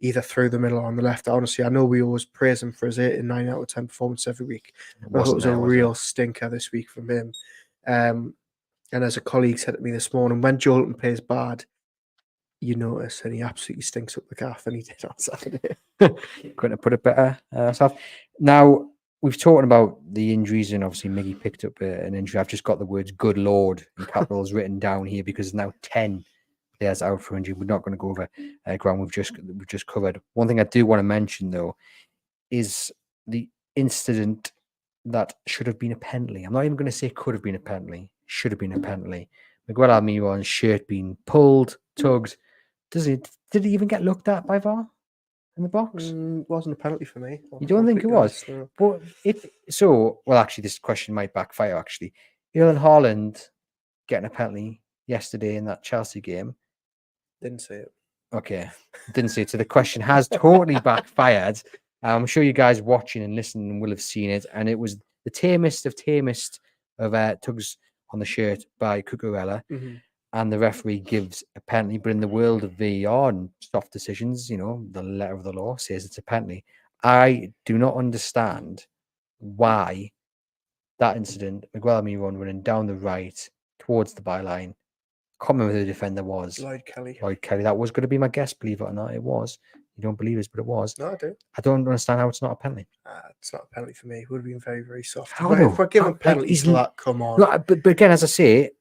either through the middle or on the left. Honestly, I know we always praise him for his 8 and 9 out of 10 performance every week. But I thought it was a real stinker this week from him. And as a colleague said to me this morning, when Jolton plays bad, you notice, and he absolutely stinks up the gaff, and he did on Saturday. Couldn't have put it better, Saf. Now, we've talked about the injuries, and obviously Miggy picked up an injury. I've just got the words "good Lord" in capitals written down here because there's now 10 players out for injury. We're not going to go over ground we've just covered. One thing I do want to mention, though, is the incident that should have been a penalty. I'm not even going to say could have been a penalty. Should have been a penalty. Miguel Almiron's shirt being pulled, tugged. Did he even get looked at by VAR in the box? It wasn't a penalty for me. You don't think it was? No. But actually, this question might backfire. Actually, Erling Haaland getting a penalty yesterday in that Chelsea game. Didn't see it. Okay, didn't see it. So the question has totally backfired. I'm sure you guys watching and listening will have seen it, and it was the tamest of tugs on the shirt by Cucurella. Mm-hmm. And the referee gives a penalty, but in the world of VAR and soft decisions, the letter of the law says it's a penalty. I do not understand why that incident, Miguel Almiron running down the right towards the byline, can't remember who the defender was. Lloyd Kelly. That was going to be my guess, believe it or not. It was. You don't believe it, but it was. No, I do. I don't understand how it's not a penalty. It's not a penalty for me. It would have been very, very soft. How If we're giving penalties for that, come on. No, but again, as I say,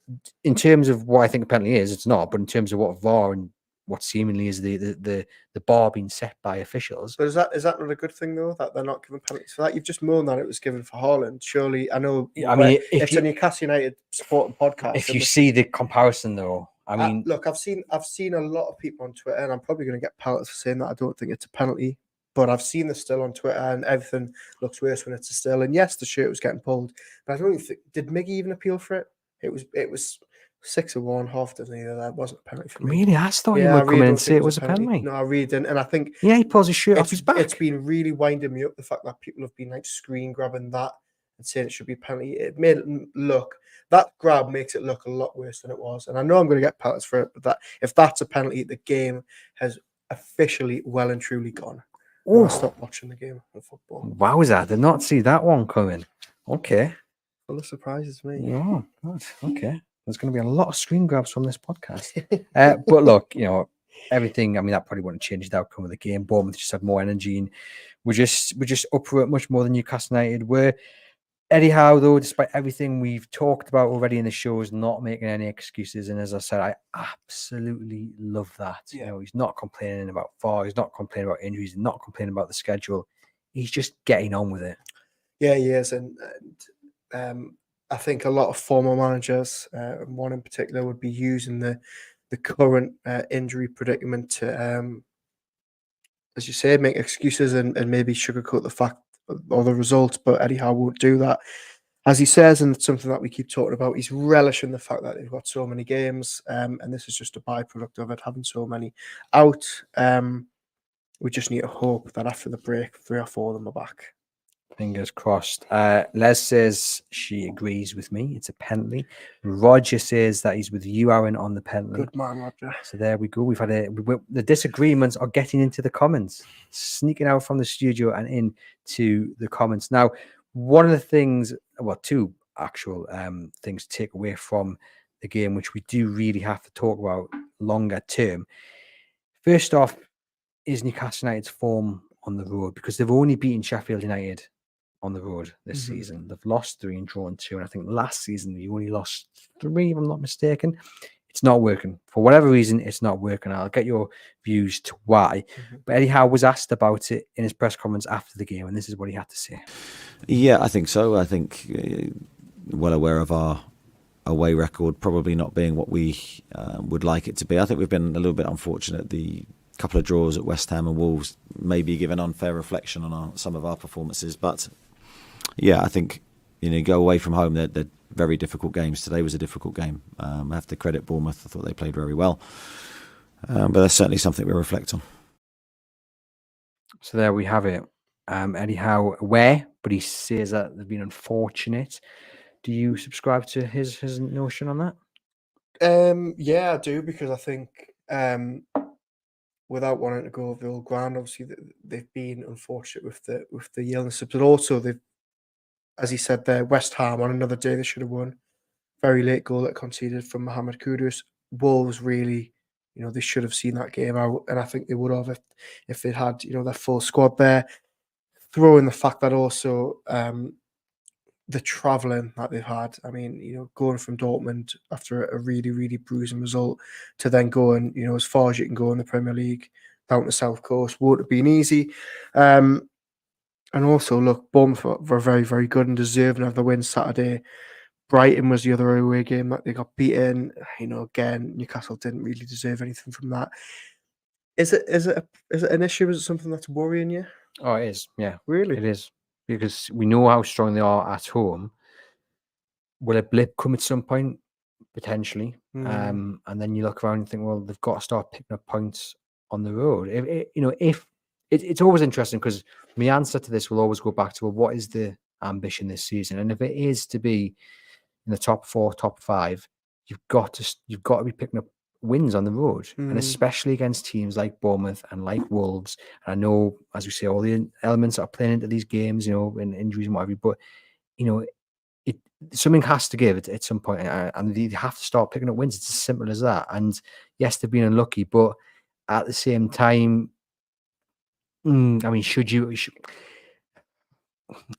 in terms of what I think a penalty is, it's not. But in terms of what VAR and what seemingly is the bar being set by officials. But is that not a good thing, though, that they're not giving penalties for that? You've just moaned that it was given for Haaland. Surely, I know. I mean, it's a Newcastle United supporting podcast. If you see the comparison, though, I mean, look, I've seen a lot of people on Twitter, and I'm probably going to get pelted for saying that I don't think it's a penalty. But I've seen the still on Twitter, and everything looks worse when it's a still. And yes, the shirt was getting pulled, but I don't even think, did Miggy even appeal for it? It was 6-1, half doesn't either. That wasn't a penalty for me. Really, I thought you would come in and say it was a penalty. No, I really didn't, and I think he pulls his shirt off his back. It's been really winding me up, the fact that people have been like screen grabbing that and saying it should be a penalty. It made it look, that grab makes it look a lot worse than it was. And I know I'm going to get pellets for it, but that if that's a penalty, the game has officially well and truly gone. I'll stop watching the game of football. Wowza, I did not see that one coming. Okay. Full of surprises, me. Oh, God. Okay. There's going to be a lot of screen grabs from this podcast. But look, everything, I mean, that probably wouldn't change the outcome of the game. Bournemouth just had more energy, and we're just up for it much more than Newcastle United were. Eddie Howe, though, despite everything we've talked about already in the show, is not making any excuses. And as I said, I absolutely love that. Yeah. He's not complaining about VAR. He's not complaining about injuries. He's not complaining about the schedule. He's just getting on with it. Yeah, he is. And I think a lot of former managers, one in particular, would be using the current injury predicament to, as you say, make excuses and maybe sugarcoat the fact or the results, but Eddie Howe won't do that. As he says, and it's something that we keep talking about, he's relishing the fact that they've got so many games, and this is just a byproduct of it, having so many out. We just need to hope that after the break, 3 or 4 of them are back. Fingers crossed. Les says she agrees with me. It's a penalty. Roger says that he's with you, Aaron, on the penalty. Good man, Roger. So there we go. We've had the disagreements are getting into the comments, sneaking out from the studio and into the comments. Now, one of the things, well, 2 actual things to take away from the game, which we do really have to talk about longer term. First off, is Newcastle United's form on the road, because they've only beaten Sheffield United on the road this season. They've lost 3 and drawn 2, and I think last season they only lost 3, if I'm not mistaken. It's not working. For whatever reason, it's not working. I'll get your views to why. But Eddie Howe was asked about it in his press conference after the game, and this is what he had to say. Yeah, I think so. I think well aware of our away record probably not being what we would like it to be. I think we've been a little bit unfortunate. The couple of draws at West Ham and Wolves maybe give an unfair reflection on some of our performances, but yeah, I think go away from home. They're very difficult games. Today was a difficult game. I have to credit Bournemouth. I thought they played very well, but that's certainly something we reflect on. So there we have it. Eddie Howe aware, but he says that they've been unfortunate. Do you subscribe to his notion on that? Yeah, I do, because I think without wanting to go over the old ground, obviously they've been unfortunate with the illness, but also they've, as he said there, West Ham on another day they should have won. Very late goal that conceded from Mohamed Kudus. Wolves really, they should have seen that game out, and I think they would have if they'd had, their full squad there. Throw in the fact that also the travelling that they've had. I mean, going from Dortmund after a really, really bruising result to then going, as far as you can go in the Premier League down to South Coast won't have been easy. And also, look, Bournemouth were very, very good and deserving of the win Saturday. Brighton was the other away game that they got beaten. Again, Newcastle didn't really deserve anything from that. Is it an issue? Is it something that's worrying you? Oh, it is. Yeah, Really? it is, because we know how strong they are at home. Will a blip come at some point? Potentially. And then you look around and think, well, they've got to start picking up points on the road. It's always interesting, because my answer to this will always go back to, well, what is the ambition this season? And if it is to be in the top 4, top 5, you've got to be picking up wins on the road, and especially against teams like Bournemouth and like Wolves. And I know, as we say, all the elements are playing into these games, and injuries and whatever, but something has to give at some point, and you have to start picking up wins. It's as simple as that. And yes, they've been unlucky, but at the same time, I mean, should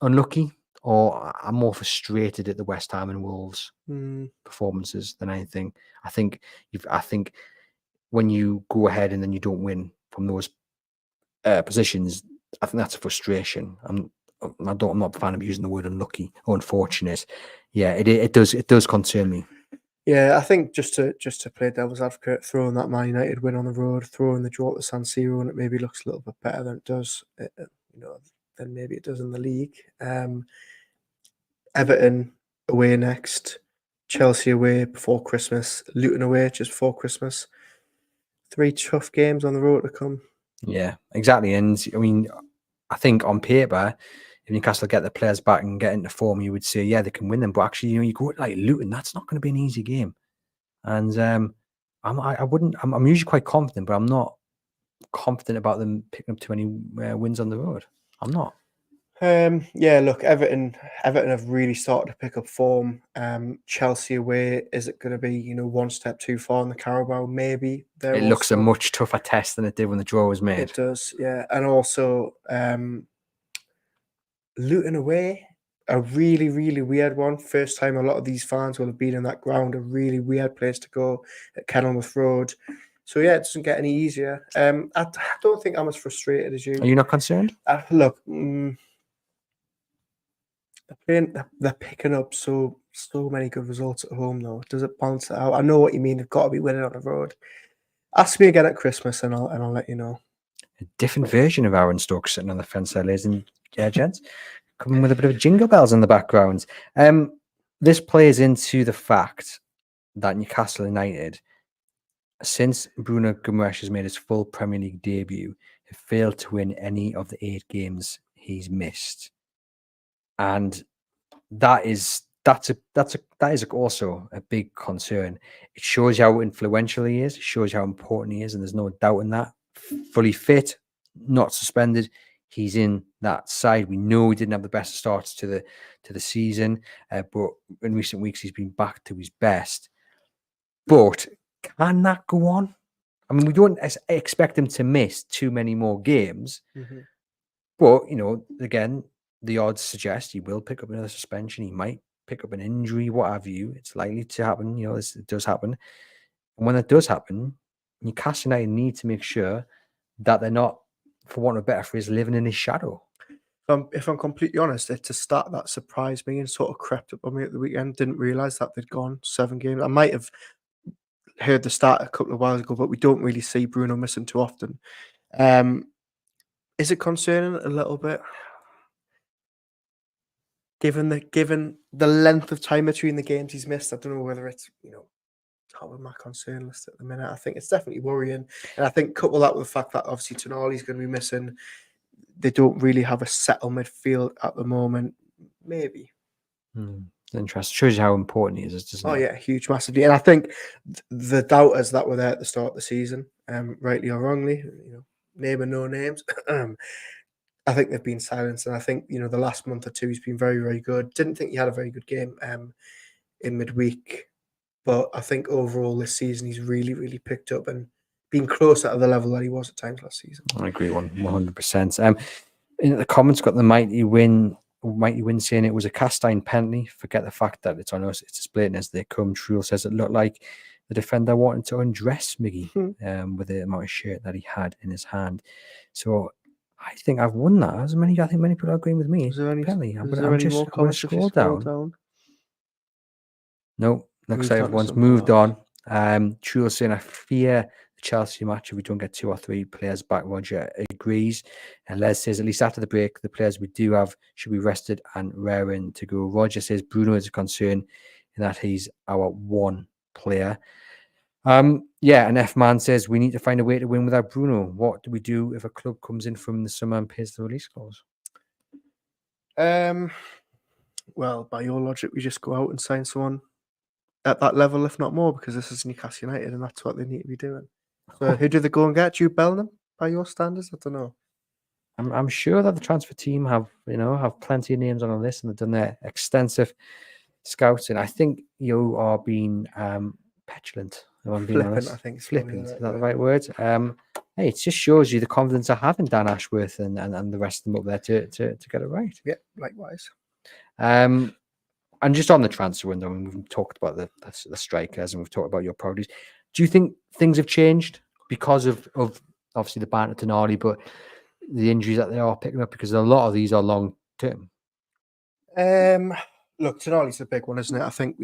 unlucky, or I'm more frustrated at the West Ham and Wolves performances than anything. I think when you go ahead and then you don't win from those positions, I think that's a frustration. I'm not a fan of using the word unlucky or unfortunate. Yeah, it does concern me. Yeah, I think just to play devil's advocate, throwing that Man United win on the road, throwing the draw at the San Siro, and it maybe looks a little bit better than it does, than maybe it does in the league. Everton away next, Chelsea away before Christmas, Luton away just before Christmas. 3 tough games on the road to come. Yeah, exactly. And I mean, I think on paper, if Newcastle get the players back and get into form, you would say, yeah, they can win them. But actually, you go like Luton, that's not going to be an easy game. And I'm usually quite confident, but I'm not confident about them picking up too many wins on the road. I'm not. Yeah, look, Everton have really started to pick up form. Chelsea away, is it going to be, one step too far in the Carabao? Maybe. It looks a much tougher test than it did when the draw was made. It does, yeah. And also, Luton away, a really, really weird one. First time a lot of these fans will have been in that ground, a really weird place to go at Kenilworth Road. So, yeah, it doesn't get any easier. I don't think I'm as frustrated as you. Are you not concerned? Look, they're picking up so many good results at home, though. Does it balance it out? I know what you mean. They've got to be winning on the road. Ask me again at Christmas, and I'll let you know. A different version of Aaron Stokes sitting on the fence there, ladies and gents, coming with a bit of jingle bells in the background. This plays into the fact that Newcastle United, since Bruno has made his full Premier League debut, have failed to win any of the 8 games he's missed. And that is also a big concern. It shows you how influential he is. It shows you how important he is, and there's no doubt in that. Fully fit, not suspended, he's in that side. We know he didn't have the best starts to the season, but in recent weeks he's been back to his best. But can that go on? I mean, we don't expect him to miss too many more games, but again, the odds suggest he will pick up another suspension. He might pick up an injury, what have you. It's likely to happen. It does happen. And when that does happen, Newcastle United need to make sure that they're not, for want of a better phrase, living in his shadow. If I'm completely honest, it's a stat that surprised me and sort of crept up on me at the weekend. Didn't realise that they'd gone 7 games. I might have heard the stat a couple of whiles ago, but we don't really see Bruno missing too often. Is it concerning a little bit? Given the length of time between the games he's missed, I don't know whether it's top of my concern list at the minute. I think it's definitely worrying, and I think couple that with the fact that obviously Tonali's going to be missing. They don't really have a settled midfield at the moment. Maybe. Interesting. Shows you how important he is, doesn't Oh it? yeah, huge, massively. And I think the doubters that were there at the start of the season, rightly or wrongly, name and no names, I think they've been silenced. And I think the last month or two he's been very, very good. Didn't think he had a very good game in midweek, but I think overall this season he's really, really picked up and been closer to the level that he was at times last season. I agree 100%. In the comments, got the mighty win saying it was a cast iron penalty. Forget the fact that it's on us. It's as blatant as they come. Truel says it looked like the defender wanted to undress Miggy with the amount of shirt that he had in his hand. So I think I've won that. I think many people are agreeing with me. Is there any, penalty. is there any more comments if you scroll scroll down. down? No, looks Moved like on to everyone's some moved more. on. Truel saying, I fear the Chelsea match if we don't get 2 or 3 players back. Roger agrees. And Les says, at least after the break, the players we do have should be rested and raring to go. Roger says Bruno is a concern in that he's our one player. Yeah, and F-Man says we need to find a way to win without Bruno. What do we do if a club comes in from the summer and pays the release clause? Well, by your logic, we just go out and sign someone at that level, if not more, because this is Newcastle United and that's what they need to be doing. So who do they go and get? Jude Bellingham, by your standards? I don't know. I'm sure that the transfer team have plenty of names on the list and they've done their extensive scouting. I think you are being petulant. If I'm being honest. I think it's flippant. Is that the right word? Hey, it just shows you the confidence I have in Dan Ashworth and the rest of them up there to get it right. Yeah, likewise. And just on the transfer window, I mean, we've talked about the strikers and we've talked about your priorities. Do you think things have changed because of obviously the ban at Tonali, but the injuries that they are picking up? Because a lot of these are long term. Look, Tonali's the big one, isn't it? I think,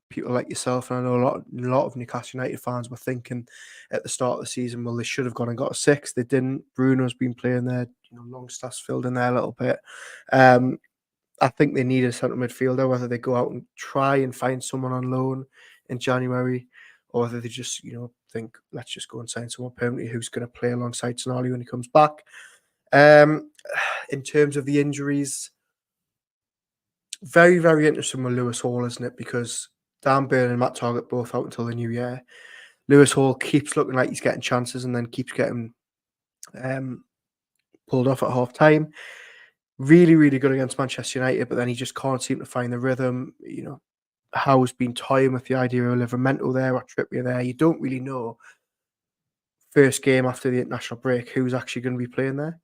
people like yourself, and I know a lot of Newcastle United fans were thinking at the start of the season, well, they should have gone and got a 6. They didn't. Bruno's been playing there, Longstaff's filled in there a little bit. I think they need a centre midfielder, whether they go out and try and find someone on loan in January, or whether they just, think, let's just go and sign someone permanently who's going to play alongside Tonali when he comes back. In terms of the injuries, very, very interesting with Lewis Hall, isn't it? Because Dan Burn and Matt Targett both out until the new year. Lewis Hall keeps looking like he's getting chances and then keeps getting pulled off at half time. Really, really good against Manchester United, but then he just can't seem to find the rhythm. Howe's been toying with the idea of Livramento there or Trippier there. You don't really know, first game after the international break, who's actually going to be playing there,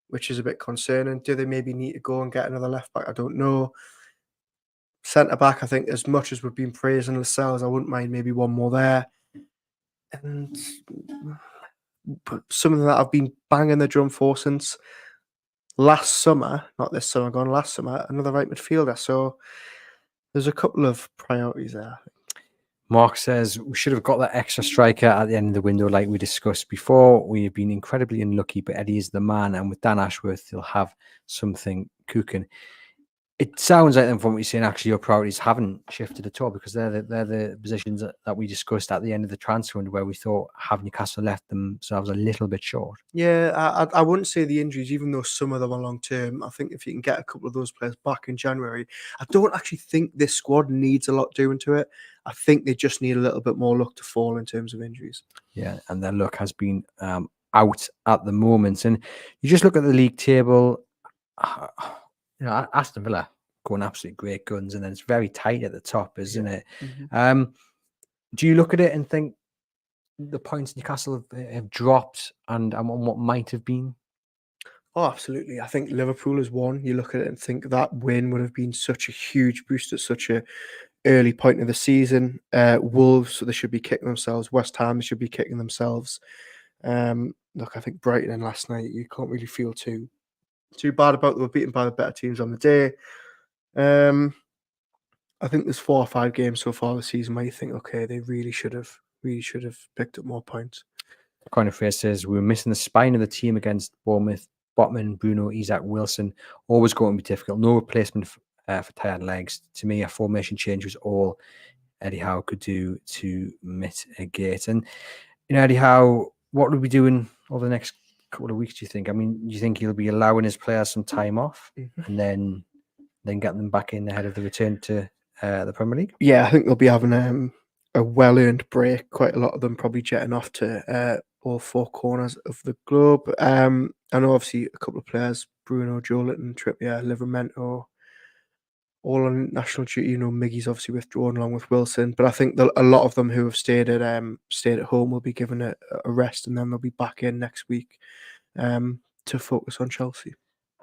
which is a bit concerning. Do they maybe need to go and get another left back? I don't know. Centre back, I think, as much as we've been praising Lascelles, I wouldn't mind maybe one more there. And something that I've been banging the drum for since last summer, not this summer, gone last summer, another right midfielder. So there's a couple of priorities there. Mark says we should have got that extra striker at the end of the window, like we discussed before. We have been incredibly unlucky, but Eddie is the man, and with Dan Ashworth, he'll have something cooking. It sounds like, then, from what you're saying, actually your priorities haven't shifted at all, because they're the positions that we discussed at the end of the transfer window, where we thought have Newcastle left themselves a little bit short. Yeah, I wouldn't say the injuries, even though some of them are long term. I think if you can get a couple of those players back in January, I don't actually think this squad needs a lot doing to it. I think they just need a little bit more luck to fall in terms of injuries. Yeah, and their luck has been out at the moment. And you just look at the league table. Aston Villa going absolutely great guns, and then it's very tight at the top, isn't it? Mm-hmm. Do you look at it and think the points Newcastle have dropped and what might have been? Oh, absolutely. I think Liverpool is one. You look at it and think that win would have been such a huge boost at such a early point of the season. Wolves, so they should be kicking themselves. West Ham, they should be kicking themselves. Look, I think Brighton and last night, you can't really feel too bad about. They were beaten by the better teams on the day. I think there's 4 or 5 games so far this season where you think, okay, they really should have picked up more points. Kind of phrase says we were missing the spine of the team against Bournemouth. Botman, Bruno, Isak, Wilson, always going to be difficult. No replacement for tired legs. To me, a formation change was all Eddie Howe could do to mitigate. And Eddie Howe, what will we be doing over the next couple of weeks, do you think? I mean, do you think he'll be allowing his players some time off and then then getting them back in ahead of the return to the Premier League. Yeah, I think they'll be having a well-earned break. Quite a lot of them probably jetting off to all four corners of the globe. I know obviously a couple of players, Bruno, Joelinton, Trippier, Livramento, all on national duty. You know, Miggy's obviously withdrawn along with Wilson, but I think a lot of them who have stayed at home will be given a rest, and then they'll be back in next week to focus on Chelsea.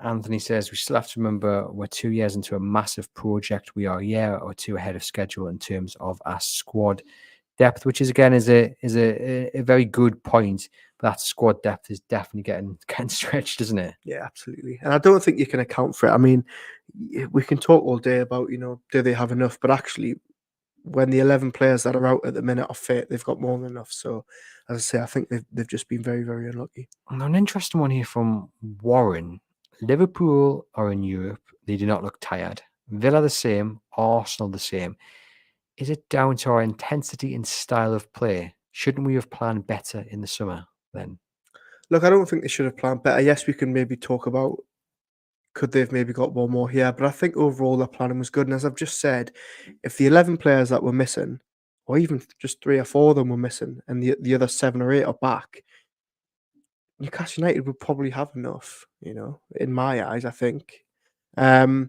Anthony says we still have to remember we're 2 years into a massive project. We are a year or two ahead of schedule in terms of our squad depth, which is again is a very good point. But that squad depth is definitely getting stretched, isn't it? Yeah, absolutely. And I don't think you can account for it. I mean, we can talk all day about, do they have enough? But actually, when the 11 players that are out at the minute are fit, they've got more than enough. So, as I say, I think they've just been very, very unlucky. And an interesting one here from Warren. Liverpool are in Europe. They do not look tired. Villa the same. Arsenal the same. Is it down to our intensity and style of play? Shouldn't we have planned better in the summer then? Look, I don't think they should have planned better. Yes, we can maybe talk about could they've maybe got one more here, but I think overall their planning was good. And as I've just said, if the 11 players that were missing, or even just 3 or 4 of them were missing, and the other 7 or 8 are back, Newcastle United would probably have enough, in my eyes, I think. In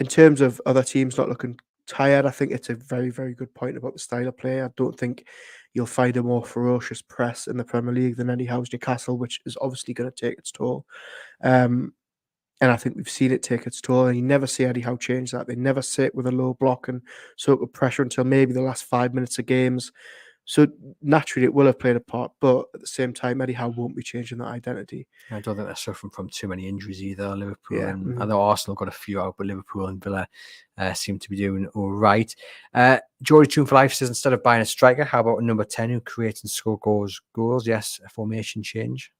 terms of other teams not looking tired, I think it's a very, very good point about the style of play. I don't think you'll find a more ferocious press in the Premier League than Eddie Howe's Newcastle, which is obviously going to take its toll. And I think we've seen it take its toll, and you never see Eddie Howe change that. They never sit with a low block and soak up pressure until maybe the last 5 minutes of games. So naturally, it will have played a part, but at the same time, Eddie Howe won't be changing that identity. I don't think they're suffering from too many injuries either. Liverpool Yeah. and I know Arsenal got a few out, but Liverpool and Villa seem to be doing all right. Geordie Tune for Life says instead of buying a striker, how about a number 10 who creates and scores goals? Yes, a formation change.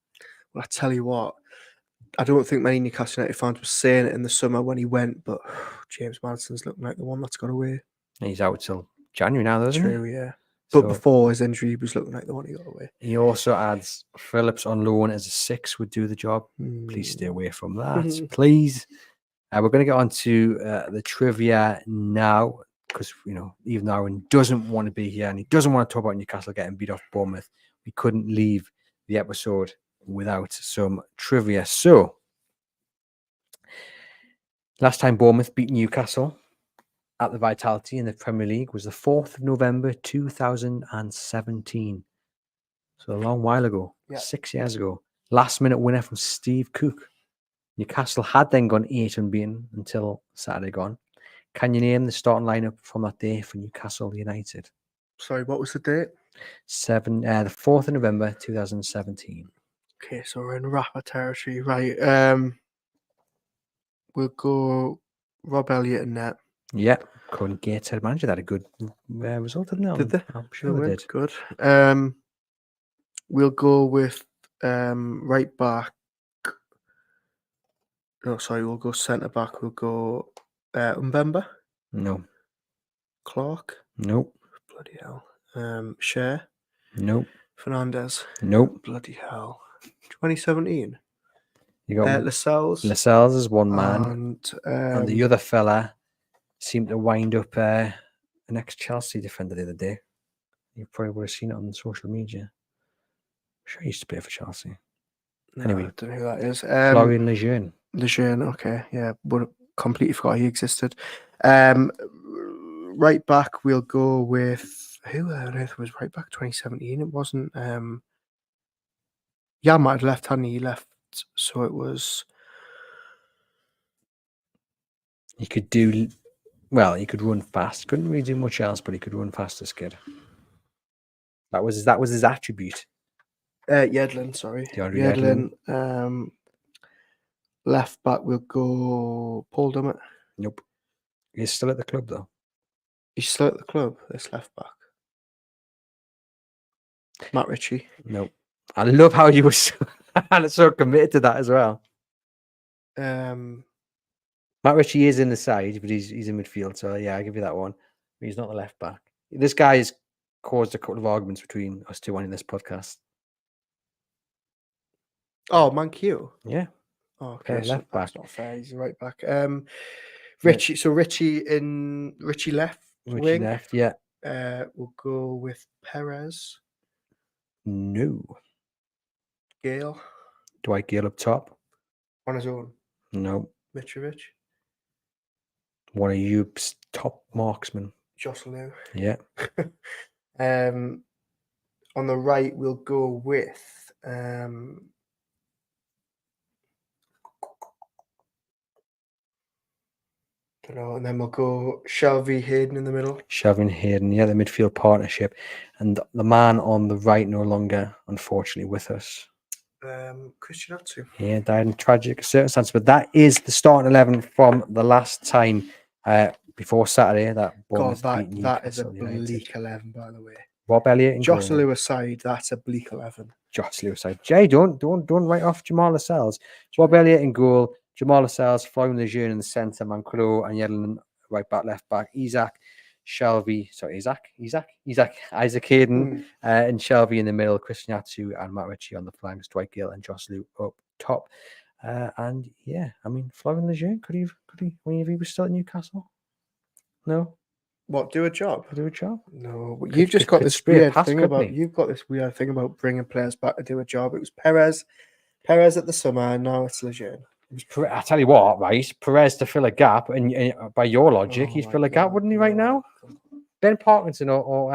Well, I tell you what, I don't think many Newcastle United fans were saying it in the summer when he went, but James Maddison's looking like the one that's got away. He's out till January now, doesn't he? True, yeah. But So before his injury, he was looking like the one he got away. he also adds Phillips on loan as a 6 would do the job. Please stay away from that, please. We're going to get on to the trivia now because, even though Aaron doesn't want to be here and he doesn't want to talk about Newcastle getting beat off Bournemouth, we couldn't leave the episode without some trivia. So, last time Bournemouth beat Newcastle at the Vitality in the Premier League was the 4th of November 2017. So a long while ago, 6 years ago. Last minute winner from Steve Cook. Newcastle had then gone 8 unbeaten until Saturday gone. Can you name the starting lineup from that day for Newcastle United? Sorry, what was the date? The 4th of November 2017. Okay, so we're in rapper territory, right? We'll go Rob Elliott and net. Yeah, current Gateshead manager. That a good result, didn't it? Did they? I'm sure they did. Good. We'll go with right back. No, sorry, we'll go centre back. We'll go Mbemba. No. Clark. Nope. Bloody hell. Cher. Nope. Fernandez. Nope. Bloody hell. 2017. You got Lascelles. Lascelles is one man, and the other fella seemed to wind up an ex-Chelsea defender the other day. You probably would have seen it on social media. I'm sure he used to play for Chelsea. No, Anyway, I don't know who that is. Florian Lejeune. Lejeune, okay, yeah, would have completely forgot he existed. Right back, we'll go with who on earth was right back 2017? It wasn't. Yeah, might have left, hadn't he? He left, so it was. He could do well. He could run fast. Couldn't really do much else, but he could run fast as kid. That was his attribute. Yedlin, sorry. DeAndre Yedlin. Left back, we'll go Paul Dummett. Nope. He's still at the club though. He's still at the club. This left back. Matt Ritchie. Nope. I love how you were so committed to that as well. Um, Matt Ritchie is in the side, but he's in midfield. So yeah, I'll give you that one. But he's not the left back. This guy has caused a couple of arguments between us two on this podcast. oh, Mankiw. Yeah. Oh, okay. Left That's back. not fair. He's a right back. Richie. So Richie left Richie wing. left, yeah. We'll go with Perez, No. Gale Dwight Gale up top. on his own. No. Mitrovic, One of You's top marksmen. Joselu. Yeah. On the right, we'll go with don't know, and then we'll go Shelby Hayden in the middle. Shelvin Hayden, yeah, the midfield partnership. And the man on the right no longer, unfortunately, with us. Christian Atsu. Yeah, died in tragic circumstances. But that is the starting 11 from the last time before Saturday that God, Bournemouth beat that is a Newcastle United. bleak 11, by the way. Rob Elliott and Joselu aside, that's a bleak 11. Joselu aside. Jay, don't write off Jamal Lascelles. Rob Elliott in goal. Jamal Lascelles, Florian Lejeune in the centre. Mancro and Yedlin right back, left back. Isaac Hayden and Shelby in the middle. Christian Atsu and Matt Ritchie on the flanks. Dwight Gale and Joselu up top. And yeah, I mean, Florian Lejeune, could he? When he was still at Newcastle? No. What, do a job? Do a job? No, but you've just got could this spray a weird pass, thing couldn't about he? you've got this weird thing about bringing players back to do a job. It was Perez at the summer, and now it's Lejeune. I tell you what, right? Perez to fill a gap, and by your logic, Oh he'd my fill a gap, God, wouldn't he? Right no. now, Ben Parkinson or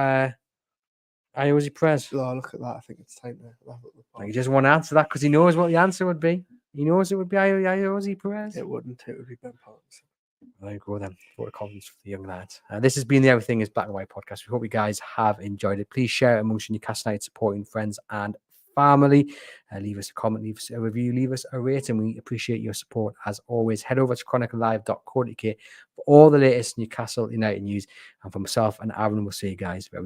Iosi Perez. Oh, look at that! I think it's time to laugh at the He doesn't want to answer that because he knows what the answer would be. He knows it would be Iosi Perez. It wouldn't. It would be Ben Parkinson. There you go then. Vote of confidence for the young lads. This has been the Everything is Black and White podcast. We hope you guys have enjoyed it. Please share it amongst your Newcastle United supporting friends and family. Leave us a comment, leave us a review, leave us a rating. We appreciate your support as always. Head over to chroniclelive.co.uk for all the latest Newcastle United news. And for myself and Aaron, we'll see you guys very soon.